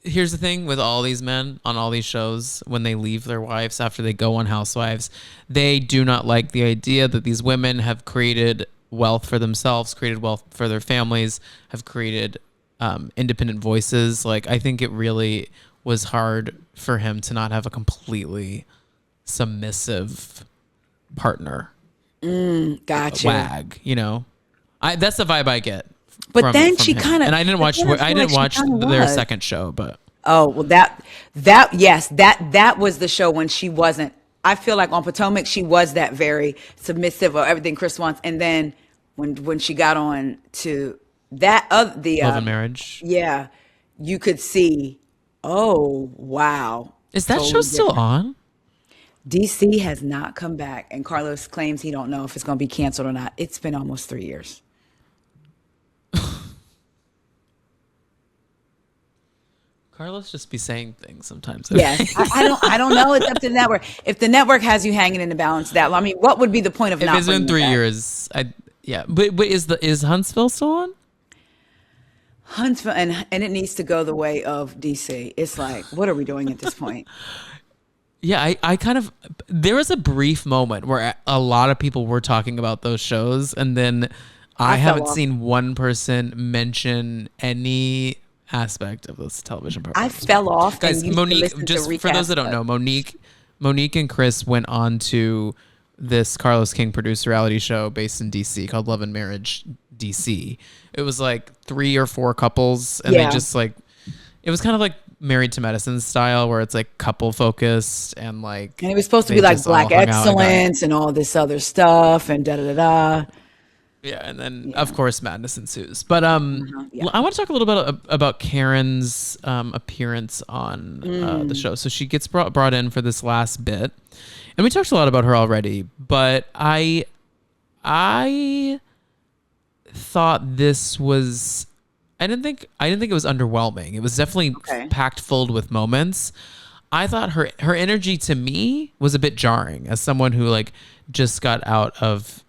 Speaker 1: here's the thing with all these men on all these shows, when they leave their wives after they go on Housewives, they do not like the idea that these women have created wealth for themselves, created wealth for their families, have created independent voices. Like, I think it really was hard for him to not have a completely submissive partner.
Speaker 2: Gotcha.
Speaker 1: Wag, you know? That's the vibe I get.
Speaker 2: But then
Speaker 1: from
Speaker 2: she
Speaker 1: him.
Speaker 2: kind of,
Speaker 1: and I didn't watch their
Speaker 2: was.
Speaker 1: second show, but
Speaker 2: Oh, well, that was the show when she wasn't. I feel like on Potomac, she was that very submissive of everything Chris wants. And then when she got on to that of the
Speaker 1: Love and Marriage.
Speaker 2: yeah, you could see, oh wow.
Speaker 1: Is that
Speaker 2: Totally
Speaker 1: show still
Speaker 2: different.
Speaker 1: on?
Speaker 2: DC has not come back, and Carlos claims he don't know if it's going to be canceled or not. It's been almost 3 years.
Speaker 1: Carlos just be saying things sometimes.
Speaker 2: Yes, I don't know. It's up to the network. If the network has you hanging in the balance that, I mean, what would be the point of
Speaker 1: If
Speaker 2: not?
Speaker 1: it's been
Speaker 2: bringing it
Speaker 1: 3
Speaker 2: back?
Speaker 1: years, But is Huntsville still on?
Speaker 2: Huntsville, and it needs to go the way of DC. It's like, what are we doing at this point?
Speaker 1: Yeah, I kind of, there was a brief moment where a lot of people were talking about those shows, and then I
Speaker 2: fell
Speaker 1: haven't
Speaker 2: off.
Speaker 1: seen one person mention any aspect of this television program.
Speaker 2: I fell off.
Speaker 1: Guys,
Speaker 2: and used to
Speaker 1: Monique,
Speaker 2: listen to
Speaker 1: just for
Speaker 2: recaps,
Speaker 1: those that don't
Speaker 2: but-
Speaker 1: know, Monique and Chris went on to this Carlos King produced reality show based in DC called Love and Marriage DC. It was like 3 or 4 couples, and they just like, it was kind of like Married to Medicine style, where it's like couple focused and like.
Speaker 2: And it was supposed to
Speaker 1: they
Speaker 2: be like
Speaker 1: just all
Speaker 2: Black
Speaker 1: hung out and got-
Speaker 2: Excellence and all this other stuff and da da da da.
Speaker 1: Yeah, and then of course madness ensues. But I want to talk a little bit about Karen's appearance on the show. So she gets brought in for this last bit, and we talked a lot about her already. But I thought this was. I didn't think it was underwhelming. It was definitely packed full with moments. I thought her energy to me was a bit jarring as someone who like just got out of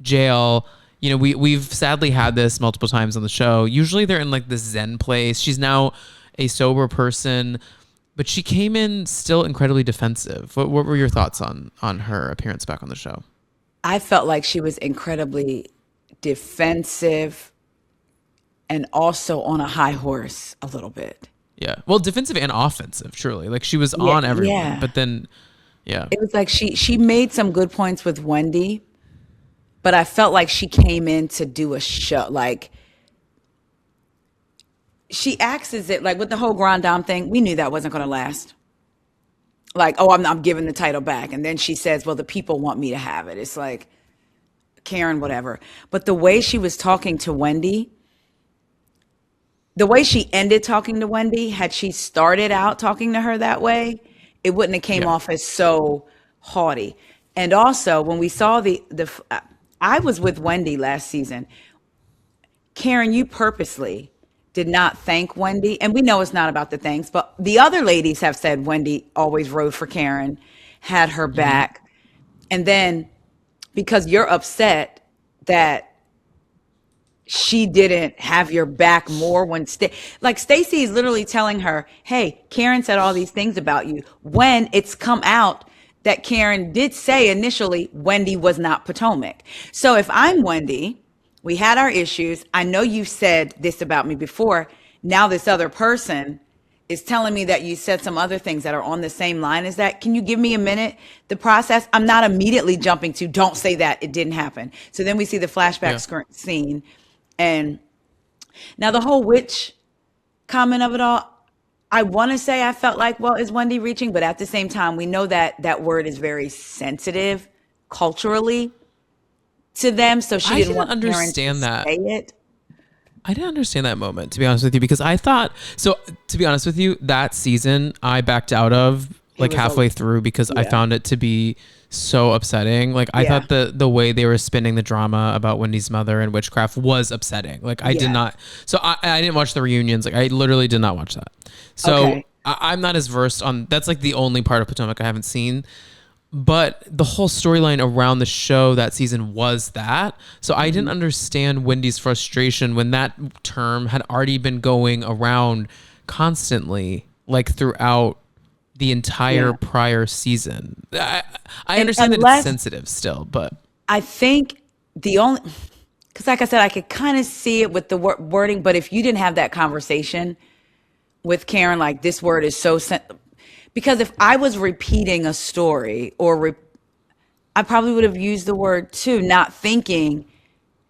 Speaker 1: jail. You know, we've sadly had this multiple times on the show. Usually they're in like this Zen place. She's now a sober person, but she came in still incredibly defensive. What were your thoughts on her appearance back on the show?
Speaker 2: I felt like she was incredibly defensive and also on a high horse a little bit.
Speaker 1: Yeah. Well, defensive and offensive, truly. Like she was
Speaker 2: Yeah,
Speaker 1: on everyone,
Speaker 2: yeah.
Speaker 1: but then, yeah.
Speaker 2: It was like she made some good points with Wendy, but I felt like she came in to do a show. Like she acts as it, like with the whole Grand Dame thing, we knew that wasn't going to last. Like, oh, I'm giving the title back. And then she says, well, the people want me to have it. It's like, Karen, whatever. But the way she was talking to Wendy, the way she ended talking to Wendy, had she started out talking to her that way, it wouldn't have came off as so haughty. And also, when we saw I was with Wendy last season. Karen, you purposely did not thank Wendy. And we know it's not about the thanks, but the other ladies have said Wendy always rode for Karen, had her back. And then because you're upset that she didn't have your back more when like Stacey is literally telling her, hey, Karen said all these things about you, when it's come out that Karen did say initially Wendy was not Potomac. So if I'm Wendy, we had our issues. I know you said this about me before. Now this other person is telling me that you said some other things that are on the same line as that. Can you give me a minute? The process, I'm not immediately jumping to, don't say that, it didn't happen. So then we see the flashback scene. And now the whole witch comment of it all, I want to say I felt like, well, is Wendy reaching? But at the same time, we know that that word is very sensitive culturally to them. So she didn't want
Speaker 1: understand
Speaker 2: Karen to say it.
Speaker 1: I didn't understand that moment, to be honest with you, because I thought, so to be honest with you, that season I backed out of like halfway through because I found it to be so upsetting. Like I thought the way they were spinning the drama about Wendy's mother and witchcraft was upsetting. Like I did not, so I didn't watch the reunions. Like I literally did not watch that. So I'm not as versed on, that's like the only part of Potomac I haven't seen. But the whole storyline around the show that season was that. So I didn't understand Wendy's frustration when that term had already been going around constantly, like throughout the entire prior season. I understand that it's sensitive still, but
Speaker 2: I think the only, because like I said, I could kind of see it with the wording, but if you didn't have that conversation with Karen, like this word is so because if I was repeating a story I probably would have used the word too, not thinking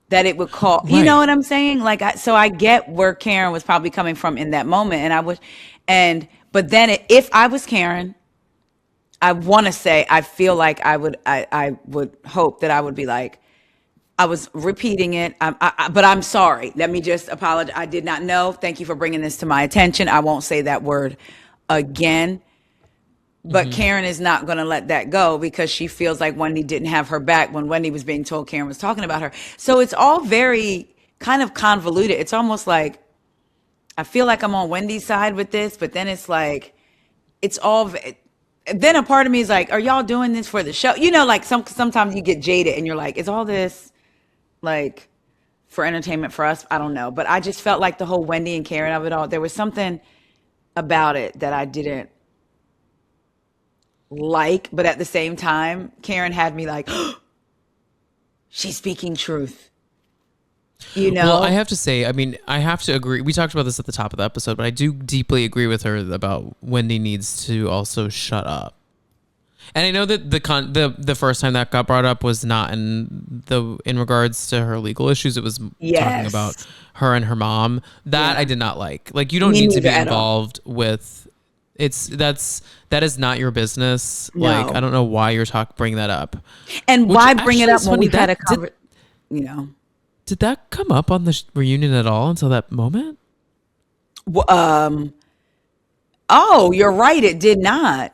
Speaker 2: that it would call, you know what I'm saying? Like, so I get where Karen was probably coming from in that moment. But then if I was Karen, I want to say, I feel like I would hope that I would be like, I was repeating it, but I'm sorry. Let me just apologize. I did not know. Thank you for bringing this to my attention. I won't say that word again. But Karen is not going to let that go because she feels like Wendy didn't have her back when Wendy was being told Karen was talking about her. So it's all very kind of convoluted. It's almost like I feel like I'm on Wendy's side with this, but then it's like it's all. Then a part of me is like, are y'all doing this for the show? You know, like sometimes you get jaded and you're like, is all this like for entertainment for us? I don't know. But I just felt like the whole Wendy and Karen of it all, there was something about it that I didn't like, but at the same time, Karen had me like, oh, she's speaking truth. You know?
Speaker 1: Well, I have to say, I mean, I have to agree. We talked about this at the top of the episode, but I do deeply agree with her about Wendy needs to also shut up. And I know that the first time that got brought up was not in regards to her legal issues. It was talking about her and her mom. That I did not like. Like, you don't need to be involved with. That is not your business. No. Like, I don't know why you're bring that up.
Speaker 2: And why bring it up when we've had a conversation, you know.
Speaker 1: Did that come up on the reunion at all until that moment?
Speaker 2: Oh, you're right. It did not.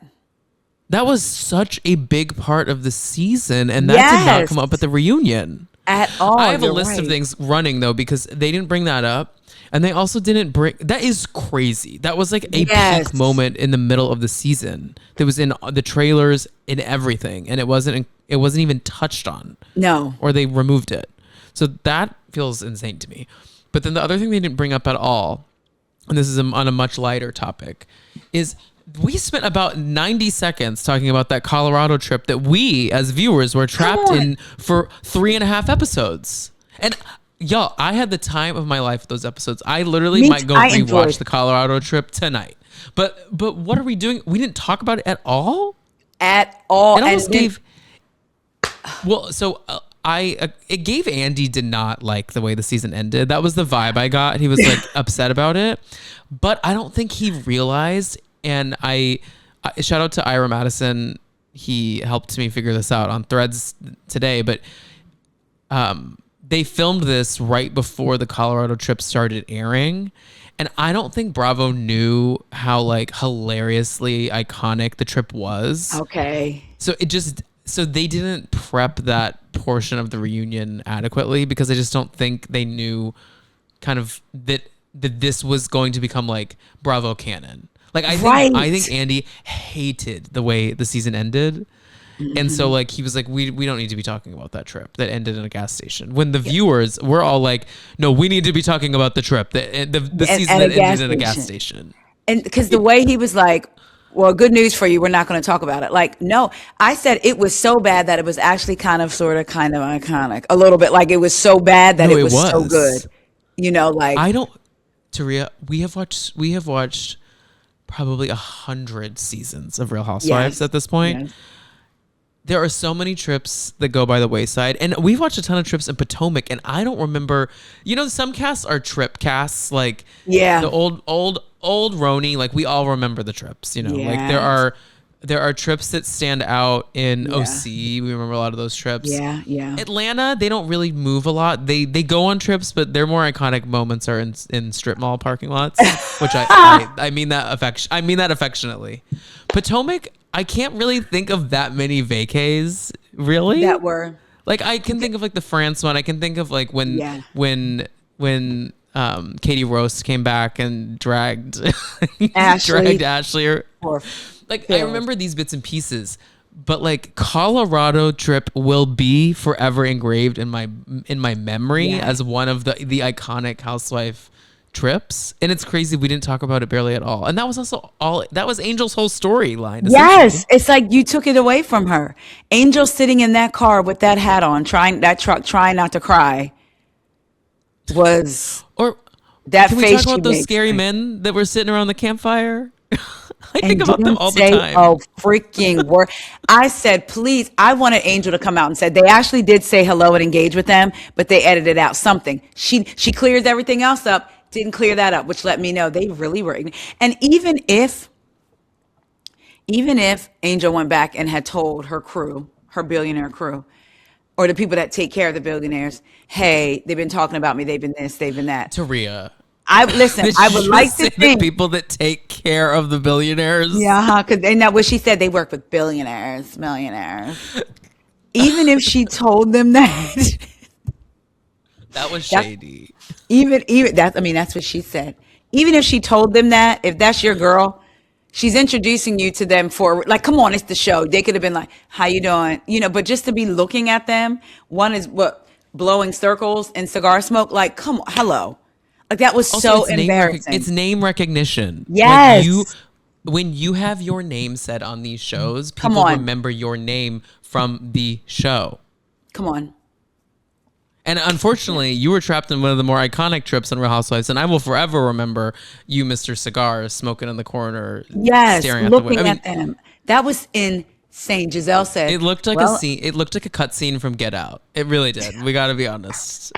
Speaker 1: That was such a big part of the season, and that did not come up at the reunion.
Speaker 2: At all.
Speaker 1: I have a list of things running, though, because they didn't bring that up. And they also didn't bring... That is crazy. That was like a peak moment in the middle of the season. That was in the trailers, in everything. And it wasn't even touched on.
Speaker 2: No.
Speaker 1: Or they removed it. So that feels insane to me. But then the other thing they didn't bring up at all and this is on a much lighter topic, is we spent about 90 seconds talking about that Colorado trip that we as viewers were trapped in for 3.5 episodes. And y'all, I had the time of my life with those episodes. I literally might go rewatch the Colorado trip tonight. But what are we doing? We didn't talk about it at all?
Speaker 2: At all.
Speaker 1: It almost gave... Well, so... it gave Andy did not like the way the season ended. That was the vibe I got. He was like upset about it, but I don't think he realized. And I shout out to Ira Madison. He helped me figure this out on Threads today, but they filmed this right before the Colorado trip started airing. And I don't think Bravo knew how like hilariously iconic the trip was.
Speaker 2: Okay.
Speaker 1: So they didn't prep that portion of the reunion adequately because I just don't think they knew kind of that this was going to become like Bravo canon. Like I think Andy hated the way the season ended. Mm-hmm. And so like he was like, we don't need to be talking about that trip that ended in a gas station. When the viewers were all like, no, we need to be talking about the trip that the season that ended in a gas station.
Speaker 2: And because the way he was like, well, good news for you. We're not going to talk about it. Like, no, I said it was so bad that it was actually kind of iconic. A little bit like it was so bad that it was so good. You know, like
Speaker 1: Taria, we have watched probably 100 seasons of Real Housewives at this point. Yes. There are so many trips that go by the wayside, and we've watched a ton of trips in Potomac, and I don't remember. You know, some casts are trip casts, like the old Roni. Like we all remember the trips. You know, like there are trips that stand out in OC. We remember a lot of those trips. Yeah. Atlanta, they don't really move a lot. They go on trips, but their more iconic moments are in strip mall parking lots, which I mean that affectionately. Potomac, I can't really think of that many vacays, really. That were like I can think of like the France one. I can think of like when Katie Roast came back and dragged Ashley. I remember these bits and pieces, but like Colorado trip will be forever engraved in my memory as one of the iconic housewife trips. And it's crazy we didn't talk about it barely at all. And that was also that was Angel's whole storyline.
Speaker 2: Yes, it's like you took it away from her. Angel sitting in that car with that hat on, trying not to cry.
Speaker 1: Or
Speaker 2: that
Speaker 1: can
Speaker 2: face
Speaker 1: we talk about those scary men that were sitting around the campfire? I think about them all the time.
Speaker 2: Oh, freaking word. I said, please, I wanted Angel to come out and say, they actually did say hello and engage with them, but they edited out something. She clears everything else up, didn't clear that up, which let me know they really were. And even if Angel went back and had told her crew, her billionaire crew, or the people that take care of the billionaires, hey, they've been talking about me, they've been this, they've been that.
Speaker 1: Taria.
Speaker 2: I would like to think
Speaker 1: the people that take care of the billionaires.
Speaker 2: Yeah, because that's what she said. They work with billionaires, millionaires. Even if she told them that,
Speaker 1: that was shady.
Speaker 2: That's what she said. Even if she told them that, if that's your girl, she's introducing you to them for like, come on, it's the show. They could have been like, how you doing? You know, but just to be looking at them, one is blowing circles and cigar smoke. Like, come on, hello. Like that was also, so embarrassing.
Speaker 1: It's name recognition.
Speaker 2: Yes.
Speaker 1: Like when you have your name said on these shows, people remember your name from the show.
Speaker 2: Come on.
Speaker 1: And unfortunately, you were trapped in one of the more iconic trips on Real Housewives, and I will forever remember you, Mr. Cigars, smoking in the corner.
Speaker 2: Yes,
Speaker 1: staring
Speaker 2: looking at them. That was insane. Giselle said
Speaker 1: it looked like a scene. It looked like a cut scene from Get Out. It really did. We got to be honest.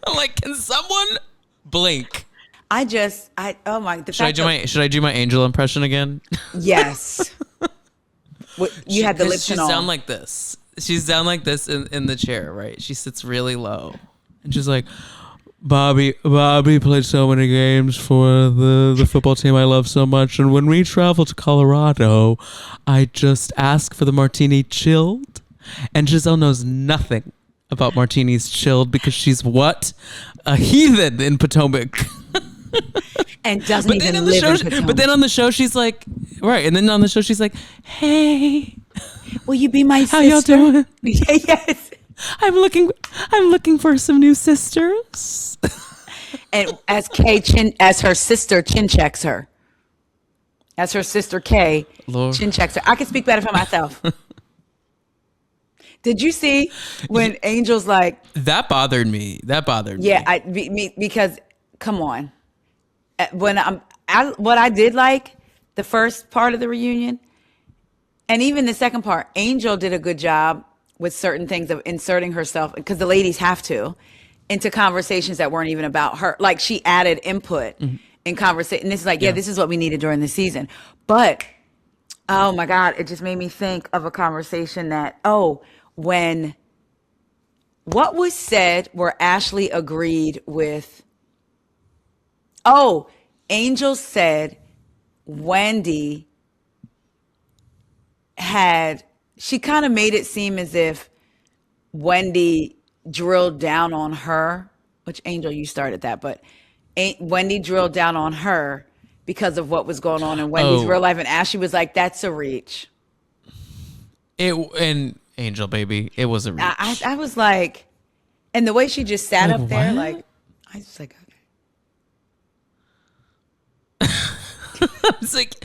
Speaker 1: Like, can someone blink?
Speaker 2: Oh my.
Speaker 1: Should I do my Angel impression again?
Speaker 2: Yes. You had the lips
Speaker 1: she's
Speaker 2: and all.
Speaker 1: down like this. She's down like this in the chair, right? She sits really low, and she's like, Bobby played so many games for the football team I love so much, and when we travel to Colorado, I just ask for the martini chilled, and Giselle knows nothing about martinis chilled because she's what? A heathen in Potomac.
Speaker 2: And doesn't even live in Potomac.
Speaker 1: But then on the show, she's like, right. And then on the show, she's like, hey.
Speaker 2: Will you be my sister?
Speaker 1: How y'all doing?
Speaker 2: Yes.
Speaker 1: I'm looking for some new sisters.
Speaker 2: And as her sister chin checks her. As her sister Kay
Speaker 1: Lord.
Speaker 2: chin checks her. I can speak better for myself. Did you see when Angel's like,
Speaker 1: that bothered me.
Speaker 2: yeah, because come on. When what I did like the first part of the reunion and even the second part, Angel did a good job with certain things of inserting herself, because the ladies have to, into conversations that weren't even about her. Like she added input in conversation. And this is like, yeah, this is what we needed during the season. But, oh my God, it just made me think of a conversation that, when what was said where Ashley agreed with, Angel said Wendy she kind of made it seem as if Wendy drilled down on her, which Angel, you started that, but Wendy drilled down on her because of what was going on in Wendy's real life. And Ashley was like, that's a reach.
Speaker 1: And Angel, baby, it was a reach.
Speaker 2: I was like, and the way she just sat up there, like, I was like,
Speaker 1: It's like,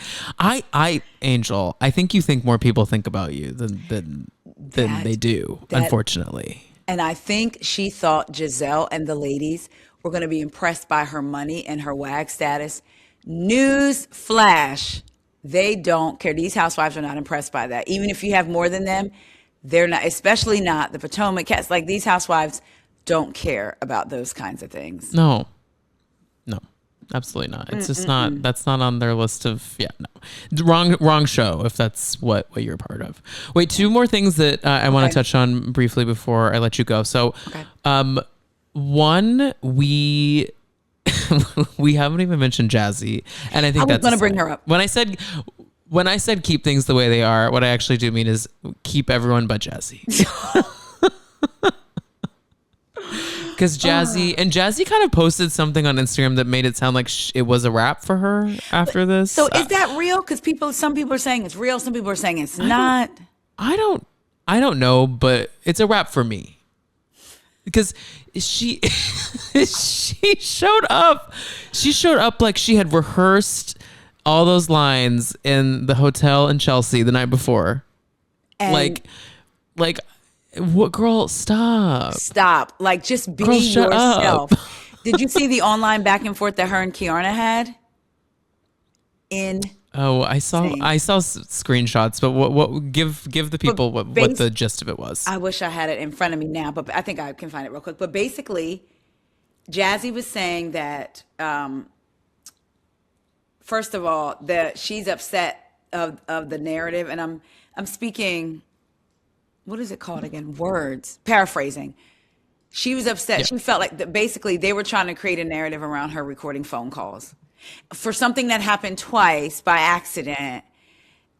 Speaker 1: Angel, I think you think more people think about you than they do, unfortunately.
Speaker 2: And I think she thought Giselle and the ladies were going to be impressed by her money and her WAG status. News flash, they don't care. These housewives are not impressed by that. Even if you have more than them, they're not, especially not the Potomac cats. Like, these housewives don't care about those kinds of things.
Speaker 1: No, absolutely not. It's just not, that's not on their list of, wrong show if that's what you're a part of. Wait, two more things that I want to touch on briefly before I let you go. So, one, we haven't even mentioned Jazzy, and I think that's
Speaker 2: going to bring her up.
Speaker 1: When I said keep things the way they are, what I actually do mean is keep everyone but Jazzy. Because Jazzy kind of posted something on Instagram that made it sound like it was a wrap for her after this.
Speaker 2: So is that real? Because some people are saying it's real, some people are saying it's not.
Speaker 1: I don't know, but it's a wrap for me. Because she showed up. She showed up like she had rehearsed all those lines in the hotel in Chelsea the night before. And like what, girl, stop. Like, just be yourself. Did you see the online back and forth that her and Keirna had? I saw screenshots, but what give the people what the gist of it was.
Speaker 2: I wish I had it in front of me now, but I think I can find it real quick. But basically, Jazzy was saying that first of all, that she's upset of the narrative, and I'm speaking, what is it called again? Words. Paraphrasing. She was upset. Yeah. She felt like basically they were trying to create a narrative around her recording phone calls. For something that happened twice by accident,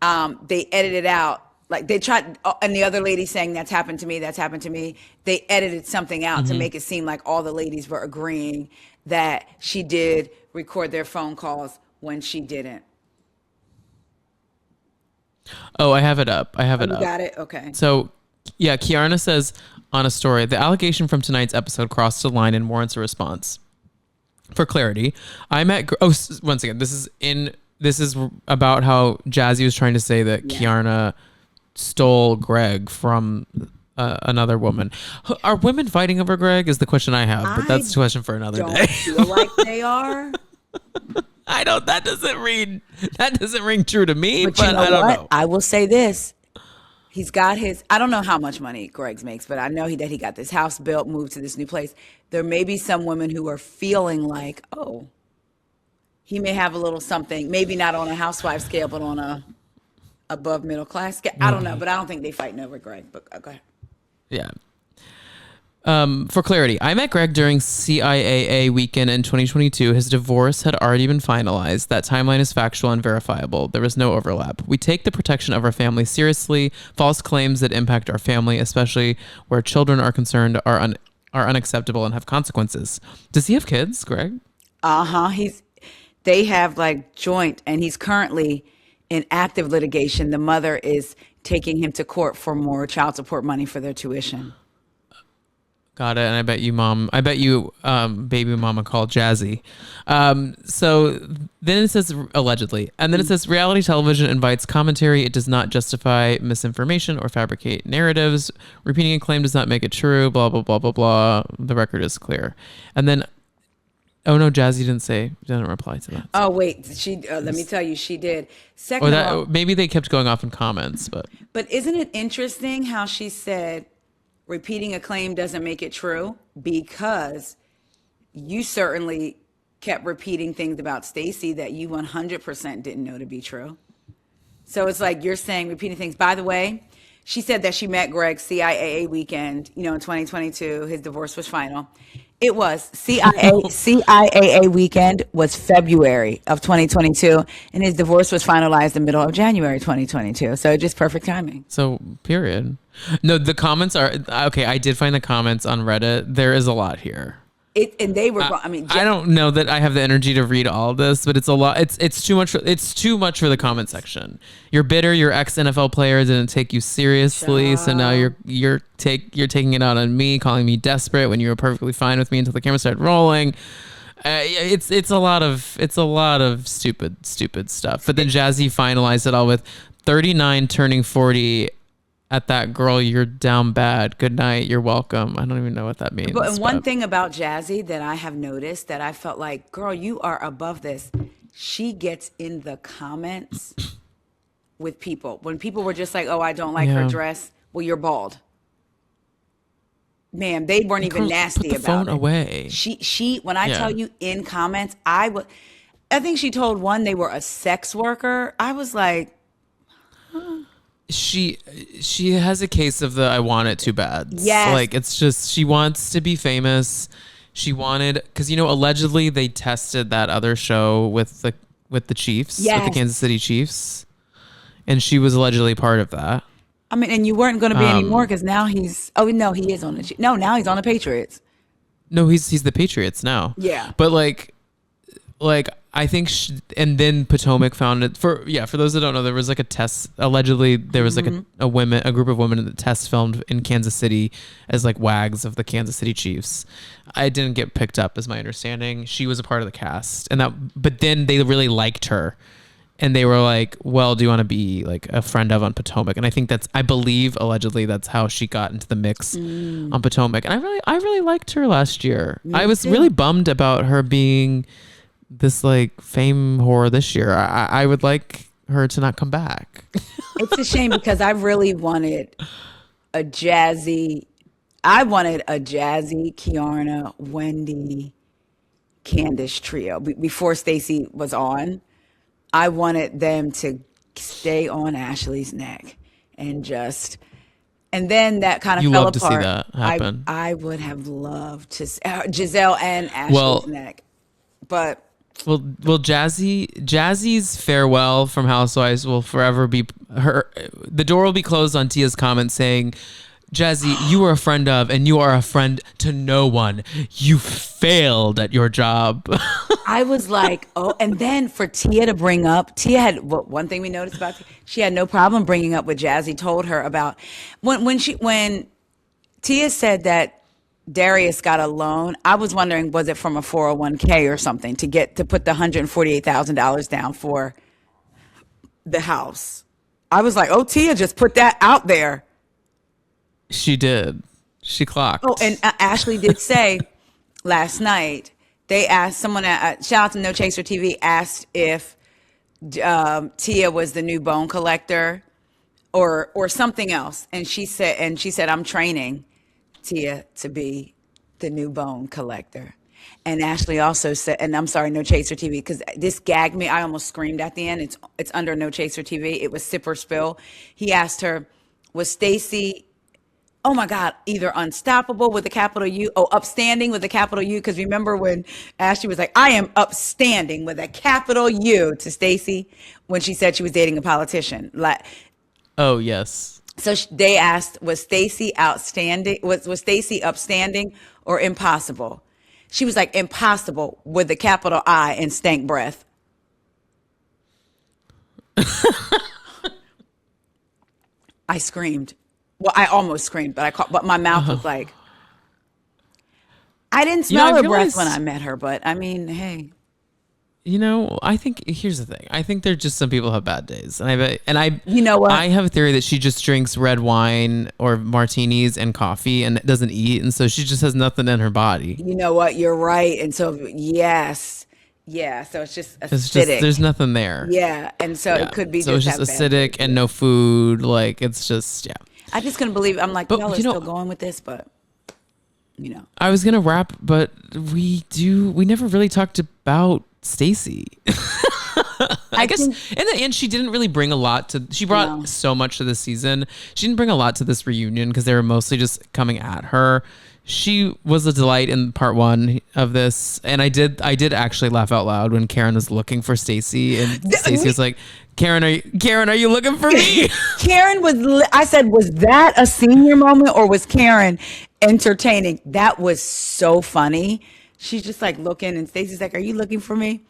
Speaker 2: they edited out. Like, they tried, and the other lady saying, that's happened to me. They edited something out to make it seem like all the ladies were agreeing that she did record their phone calls when she didn't.
Speaker 1: Oh, I have it up. You
Speaker 2: got it? Okay.
Speaker 1: So, yeah, Keirna says on a story, the allegation from tonight's episode crossed a line and warrants a response. For clarity, I met... once again, this is about how Jazzy was trying to say that Keirna stole Greg from another woman. Are women fighting over Greg is the question I have, but that's a question for another day.
Speaker 2: I feel like they are.
Speaker 1: That doesn't ring true to me, but
Speaker 2: you know
Speaker 1: I don't know.
Speaker 2: I will say this. He's got I don't know how much money Greg's makes, but I know that he got this house built, moved to this new place. There may be some women who are feeling like, he may have a little something, maybe not on a housewife scale, but on a above middle class scale. I don't know, but I don't think they fighting over Greg, but okay.
Speaker 1: Yeah. For clarity, I met Greg during CIAA weekend in 2022. His divorce had already been finalized. That timeline is factual and verifiable. There was no overlap. We take the protection of our family seriously. False claims that impact our family, especially where children are concerned, are unacceptable and have consequences. Does he have kids, Greg?
Speaker 2: They have like joint, and he's currently in active litigation. The mother is taking him to court for more child support money for their tuition.
Speaker 1: Got it. And I bet you, baby mama called Jazzy. So then it says allegedly, and then it says reality television invites commentary. It does not justify misinformation or fabricate narratives. Repeating a claim does not make it true. Blah, blah, blah, blah, blah. The record is clear. And then, oh no, Jazzy didn't reply to that.
Speaker 2: Oh wait, let me tell you, she did. Second
Speaker 1: Or
Speaker 2: of all,
Speaker 1: that maybe they kept going off in comments, but
Speaker 2: isn't it interesting how she said repeating a claim doesn't make it true? Because you certainly kept repeating things about Stacey that you 100% didn't know to be true. So it's like you're saying repeating things. By the way, she said that she met Greg CIAA weekend, in 2022. His divorce was final. It was CIAA weekend was February of 2022, and his divorce was finalized in the middle of January 2022. So just perfect timing.
Speaker 1: so period. No, the comments are okay. I did find the comments on Reddit. There is a lot here.
Speaker 2: And they were.
Speaker 1: I don't know that I have the energy to read all this, but it's a lot. It's too much. It's too much for the comment section. You're bitter. Your ex NFL player didn't take you seriously, so now you're taking it out on me, calling me desperate when you were perfectly fine with me until the camera started rolling. It's a lot of stupid stuff. But then Jazzy finalized it all with 39 turning 40. At that girl, you're down bad. Good night. You're welcome. I don't even know what that means.
Speaker 2: But one thing about Jazzy that I have noticed that I felt like, girl, you are above this. She gets in the comments with people. When people were just like, oh, I don't like her dress. Well, you're bald. Man, they weren't even nasty
Speaker 1: put the
Speaker 2: about
Speaker 1: phone
Speaker 2: it.
Speaker 1: away.
Speaker 2: She when I tell you in comments, I think she told one they were a sex worker. I was like,
Speaker 1: She has a case of the I want it too bad.
Speaker 2: Yes.
Speaker 1: Like it's just she wants to be famous. She wanted because allegedly they tested that other show with the Chiefs, with the Kansas City Chiefs, and she was allegedly part of that.
Speaker 2: I mean, and you weren't going to be anymore because now he's. Oh no, he is on the. No, now he's on the Patriots.
Speaker 1: No, he's the Patriots now.
Speaker 2: Yeah,
Speaker 1: but like I think, and then Potomac found it for those that don't know, there was like a test. Allegedly, there was like a group of women that test filmed in Kansas City as like wags of the Kansas City Chiefs. I didn't get picked up, is my understanding. She was a part of the cast, but then they really liked her, and they were like, "Well, do you want to be like a friend of on Potomac?" And I believe allegedly that's how she got into the mix on Potomac. And I really liked her last year. I was really bummed about her being this like fame whore this year. I would like her to not come back.
Speaker 2: It's a shame because I really wanted a Jazzy Keirna, Wendy, Candace trio before Stacey was on. I wanted them to stay on Ashley's neck and then that kind of
Speaker 1: You
Speaker 2: fell
Speaker 1: love
Speaker 2: apart.
Speaker 1: to see that happen.
Speaker 2: I would have loved to Giselle and Ashley's neck, but.
Speaker 1: Well, Jazzy's farewell from Housewives will forever be her. The door will be closed on Tia's comment saying, "Jazzy, you were a friend of, and you are a friend to no one. You failed at your job."
Speaker 2: I was like, oh, and then for Tia to bring up, Tia had one thing we noticed about Tia, she had no problem bringing up what Jazzy told her about when Tia said that Darius got a loan. I was wondering, was it from a 401k or something to put the $148,000 down for the house? I was like, oh, Tia just put that out there.
Speaker 1: She did. She clocked.
Speaker 2: Oh, and Ashley did say last night, they asked someone, shout out to No Chaser TV, asked if Tia was the new bone collector or something else. And she said, I'm training Tia to be the new bone collector. And Ashley also said, and I'm sorry, No Chaser TV, because this gagged me. I almost screamed at the end. It's under No Chaser TV. It was Sip or Spill. He asked her, was Stacey, oh my God, either unstoppable with a capital U, upstanding with a capital U? Because remember when Ashley was like, I am upstanding with a capital U to Stacey when she said she was dating a politician.
Speaker 1: Oh, yes.
Speaker 2: So they asked, was Stacey outstanding? Was Stacey upstanding or impossible? She was like, impossible with a capital I and stank breath. I screamed. Well, I almost screamed, but my mouth was like, I didn't
Speaker 1: You know,
Speaker 2: smell
Speaker 1: I
Speaker 2: her breath when
Speaker 1: realized,
Speaker 2: I met her, but I mean, hey,
Speaker 1: I think here's the thing. I think there's just some people have bad days, and
Speaker 2: you know what?
Speaker 1: I have a theory that she just drinks red wine or martinis and coffee and doesn't eat, and so she just has nothing in her body.
Speaker 2: You know what? You're right. And so, yes. Yeah. So it's just
Speaker 1: It's just there's
Speaker 2: acidic.
Speaker 1: nothing there.
Speaker 2: Yeah. And so
Speaker 1: Yeah,
Speaker 2: it could be
Speaker 1: so it's
Speaker 2: just
Speaker 1: just
Speaker 2: have bad days.
Speaker 1: acidic and
Speaker 2: Yeah.
Speaker 1: no food. Like it's just yeah.
Speaker 2: I just couldn't believe it. I'm like,
Speaker 1: But
Speaker 2: y'all are still going with this, but you know.
Speaker 1: I was gonna wrap, but we never really talked about Stacey. I
Speaker 2: I
Speaker 1: guess
Speaker 2: think
Speaker 1: in the end, she didn't really bring a lot to. She brought
Speaker 2: no.
Speaker 1: so much to this season. She didn't bring a lot to this reunion because they were mostly just coming at her. She was a delight in part one of this, and I did actually laugh out loud when Karen was looking for Stacey, and Stacey was like, Karen, are you looking for me?"
Speaker 2: Karen was, I said, was that a senior moment or was Karen entertaining? That was so funny. She's just like looking, and Stacey's like, are you looking for me?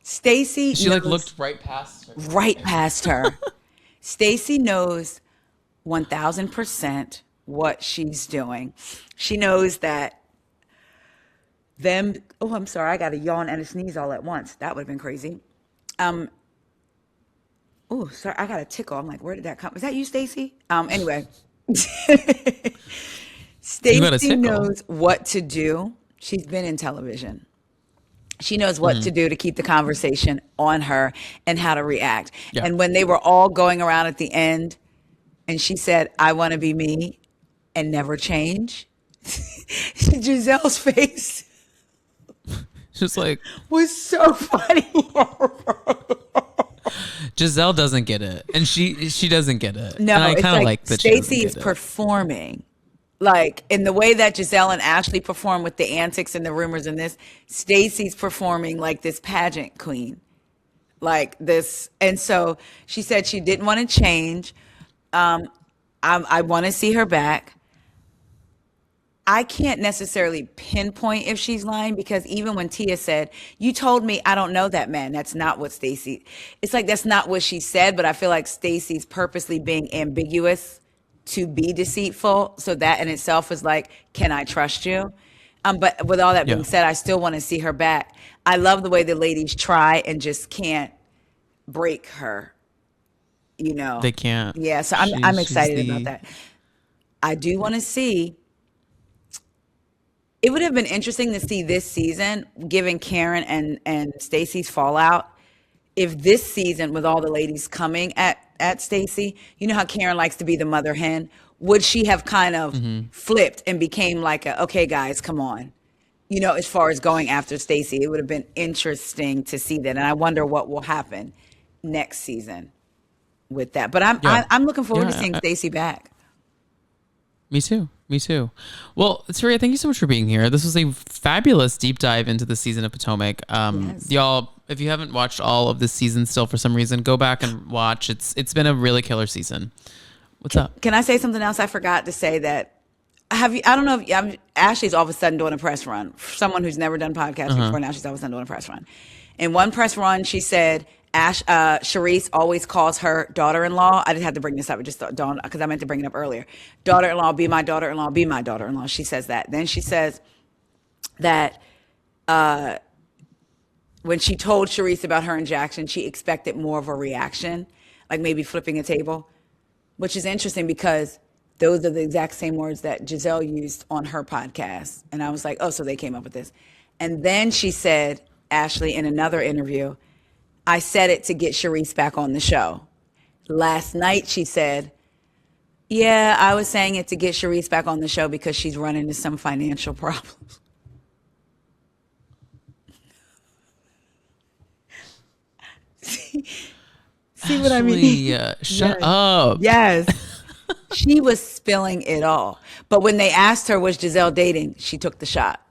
Speaker 2: Stacey
Speaker 1: She like
Speaker 2: knows
Speaker 1: looked right past her.
Speaker 2: right past her. Stacey knows 1000% what she's doing. She knows that oh, I'm sorry, I got a yawn and a sneeze all at once. That would have been crazy. Oh, sorry, I got a tickle. I'm like, where did that come? Is that you, Stacey? Anyway,
Speaker 1: You got a
Speaker 2: Stacey
Speaker 1: tickle.
Speaker 2: knows what to do. She's been in television. She knows what to do to keep the conversation on her and how to react.
Speaker 1: Yeah.
Speaker 2: And when they were all going around at the end, and she said, I want to be me and never change, Giselle's face
Speaker 1: Just like
Speaker 2: was so funny.
Speaker 1: Giselle doesn't get it, and she doesn't get it.
Speaker 2: No,
Speaker 1: And I
Speaker 2: it's
Speaker 1: kind of
Speaker 2: like
Speaker 1: like that she doesn't
Speaker 2: Stacey is
Speaker 1: get it.
Speaker 2: performing. Like in the way that Giselle and Ashley perform with the antics and the rumors and this, Stacey's performing like this pageant queen. Like this. And so she said she didn't want to change. I want to see her back. I can't necessarily pinpoint if she's lying because even when Tia said, you told me I don't know that man, that's not what Stacey, it's like that's not what she said, but I feel like Stacey's purposely being ambiguous to be deceitful. So that in itself is like, can I trust you? But with all that
Speaker 1: Yeah,
Speaker 2: being said, I still want to see her back. I love the way the ladies try and just can't break her, you know.
Speaker 1: they can't.
Speaker 2: Yeah, so I'm
Speaker 1: She's
Speaker 2: excited about
Speaker 1: the
Speaker 2: that. I do want to see. It would have been interesting to see this season, given Karen and Stacey's fallout. If this season, with all the ladies coming at Stacey, you know how Karen likes to be the mother hen. Would she have kind of flipped and became like okay, guys, come on? You know, as far as going after Stacey, it would have been interesting to see that, and I wonder what will happen next season with that. But
Speaker 1: yeah
Speaker 2: I'm looking forward to
Speaker 1: yeah.
Speaker 2: seeing Stacey back.
Speaker 1: Me too. Me too. Well, Taria, thank you so much for being here. This was a fabulous deep dive into the season of Potomac.
Speaker 2: Yes.
Speaker 1: Y'all, if you haven't watched all of this season still for some reason, go back and watch. It's been a really killer season. What's up?
Speaker 2: Can I say something else? I forgot to say that. Have you? I don't know if Ashley's all of a sudden doing a press run. For someone who's never done podcasting before, now she's all of a sudden doing a press run. In one press run, she said Sharice always calls her daughter-in-law. I just had to bring this up. It just dawned because I meant to bring it up earlier. Daughter-in-law, be my daughter-in-law, be my daughter-in-law. She says that. Then she says that when she told Sharice about her and Jackson, she expected more of a reaction, like maybe flipping a table, which is interesting because those are the exact same words that Giselle used on her podcast. And I was like, oh, so they came up with this. And then she said, Ashley, in another interview, I said it to get Sharice back on the show. Last night, she said, yeah, I was saying it to get Sharice back on the show because she's run into some financial problems. See what I mean?
Speaker 1: Ashley, shut
Speaker 2: Yes.
Speaker 1: up.
Speaker 2: Yes. She was spilling it all. But when they asked her, was Giselle dating? She took the shot.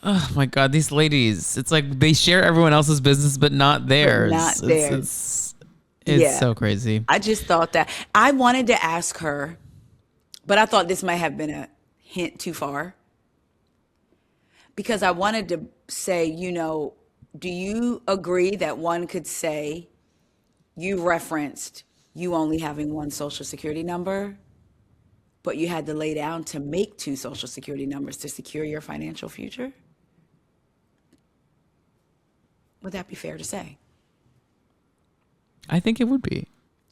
Speaker 1: Oh my God, these ladies. It's like they share everyone else's business, but not theirs.
Speaker 2: not theirs.
Speaker 1: It's
Speaker 2: Yeah.
Speaker 1: so crazy.
Speaker 2: I just thought that. I wanted to ask her, but I thought this might have been a hint too far. Because I wanted to say, do you agree that one could say you referenced you only having one social security number? but you had to lay down to make 2 social security numbers to secure your financial future? Would that be fair to say?
Speaker 1: I think it would be.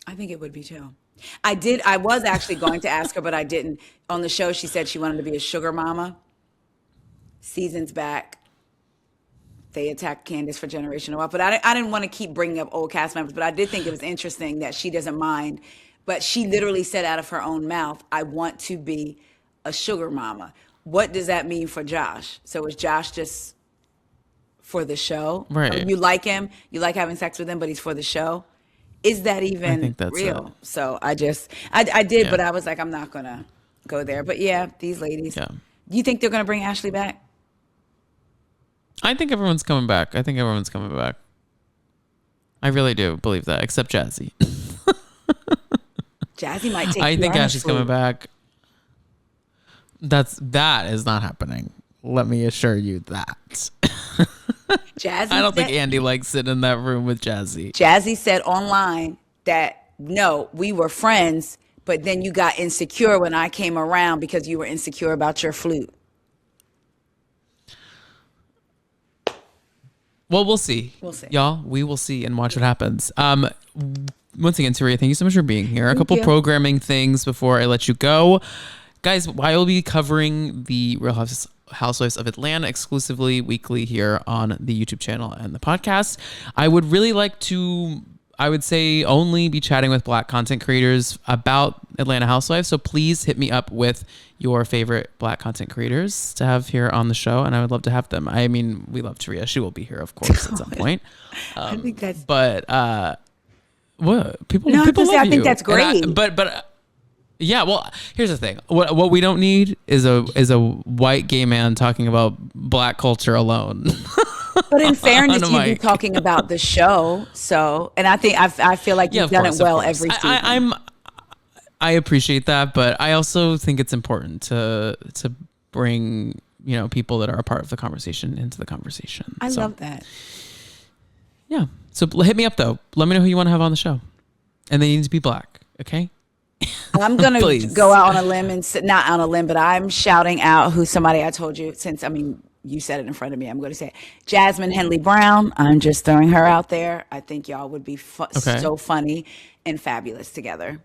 Speaker 2: I think it would be too. I was actually going to ask her, but I didn't. On the show, she said she wanted to be a sugar mama. Seasons back, they attacked Candace for generational wealth. But I didn't want to keep bringing up old cast members, but I did think it was interesting that she doesn't mind. But she literally said out of her own mouth, I want to be a sugar mama. What does that mean for Josh? So is Josh just for the show?
Speaker 1: Right.
Speaker 2: You like him, you like having sex with him, but he's for the show? Is that even real? So I did, yeah. But I was like, I'm not going to go there. But yeah, these ladies. Yeah. Do you think they're going to bring Ashley back?
Speaker 1: I think everyone's coming back. I really do believe that, except Jazzy.
Speaker 2: Jazzy might take.
Speaker 1: I think Ashley's coming back. That is not happening. Let me assure you that.
Speaker 2: Jazzy
Speaker 1: I don't think Andy likes sitting in that room with Jazzy.
Speaker 2: Jazzy said online that no, we were friends, but then you got insecure when I came around because you were insecure about your flute.
Speaker 1: Well, we'll see. Y'all, we will see and watch what happens. Once again, Taria, thank you so much for being here. A couple programming things before I let you go. Guys, I will be covering the Real Housewives of Atlanta exclusively weekly here on the YouTube channel and the podcast. I would really like to, I would say, only be chatting with Black content creators about Atlanta Housewives. So please hit me up with your favorite Black content creators to have here on the show, and I would love to have them. I mean, we love Taria. She will be here, of course, at some point.
Speaker 2: I think that's.
Speaker 1: But what people?
Speaker 2: No,
Speaker 1: people love
Speaker 2: I
Speaker 1: you.
Speaker 2: think that's great.
Speaker 1: But. Yeah, well, here's the thing. What we don't need is a white gay man talking about Black culture alone.
Speaker 2: But in fairness, you'd be talking about the show. So, and I feel like you've done it well every season.
Speaker 1: I appreciate that, but I also think it's important to bring, people that are a part of the conversation into the conversation.
Speaker 2: I love that.
Speaker 1: Yeah. So hit me up though. Let me know who you want to have on the show, and they need to be Black. Okay.
Speaker 2: I'm going to go out on a limb not on a limb, but I'm shouting out who somebody I told you you said it in front of me. I'm going to say it. Jasmine Henley Brown. I'm just throwing her out there. I think y'all would be so funny and fabulous together.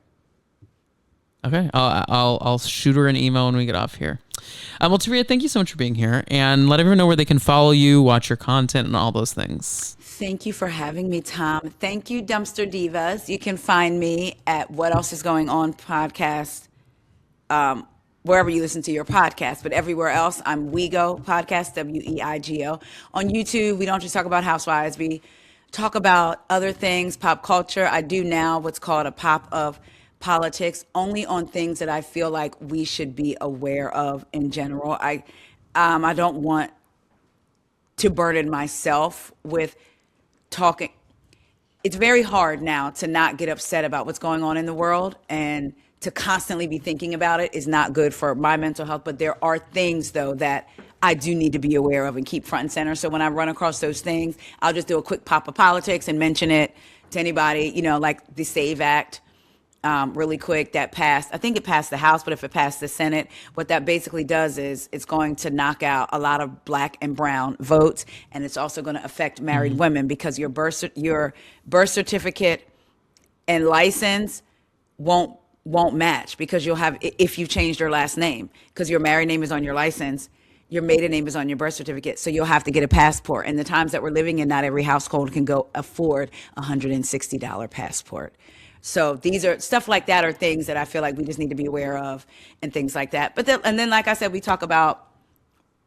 Speaker 1: Okay. I'll shoot her an email when we get off here. Well, Taria, thank you so much for being here, and let everyone know where they can follow you, watch your content, and all those things.
Speaker 2: Thank you for having me, Tom. Thank you, Dumpster Divas. You can find me at What Else Is Going On podcast, wherever you listen to your podcast. But everywhere else, I'm Weigo Podcast, WEIGO. On YouTube, we don't just talk about housewives. We talk about other things, pop culture. I do now what's called a pop of politics, only on things that I feel like we should be aware of in general. I don't want to burden myself with talking. It's very hard now to not get upset about what's going on in the world, and to constantly be thinking about it is not good for my mental health. But there are things though that I do need to be aware of and keep front and center. So when I run across those things, I'll just do a quick pop of politics and mention it to anybody, like the SAVE Act. Really quick, that passed. I think it passed the House, but if it passed the Senate, what that basically does is it's going to knock out a lot of Black and brown votes, and it's also going to affect married women, because your birth certificate and license won't match, because you'll have, if you changed your last name, because your married name is on your license, your maiden name is on your birth certificate, so you'll have to get a passport. And the times that we're living in, not every household can afford $160 passport. So these are stuff like that, are things that I feel like we just need to be aware of, and things like that. But then, like I said, we talk about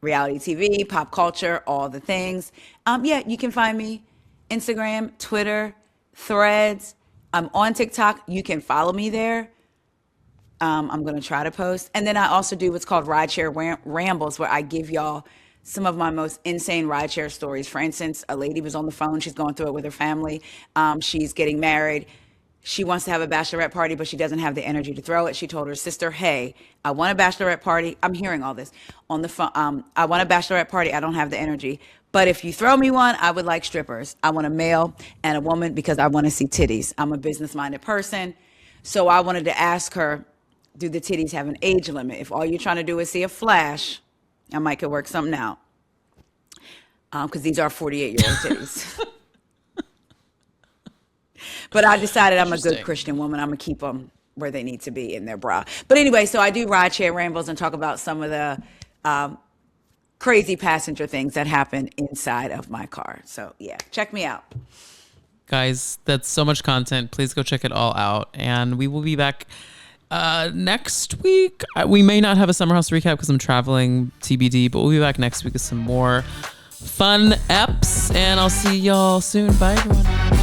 Speaker 2: reality TV, pop culture, all the things. You can find me Instagram, Twitter, Threads. I'm on TikTok. You can follow me there. I'm going to try to post. And then I also do what's called Rideshare Rambles, where I give y'all some of my most insane rideshare stories. For instance, a lady was on the phone. She's going through it with her family. She's getting married. She wants to have a bachelorette party, but she doesn't have the energy to throw it. She told her sister, hey, I want a bachelorette party. I'm hearing all this on the phone. I want a bachelorette party. I don't have the energy. But if you throw me one, I would like strippers. I want a male and a woman because I want to see titties. I'm a business-minded person. So I wanted to ask her, Do the titties have an age limit? If all you're trying to do is see a flash, I might could work something out. Because these are 48-year-old titties. But I decided I'm a good Christian woman. I'm going to keep them where they need to be in their bra. But anyway, so I do ride share rainbows and talk about some of the crazy passenger things that happen inside of my car. So yeah, check me out.
Speaker 1: Guys, that's so much content. Please go check it all out. And we will be back next week. We may not have a Summer House recap because I'm traveling, TBD, but we'll be back next week with some more fun eps. And I'll see y'all soon. Bye, everyone.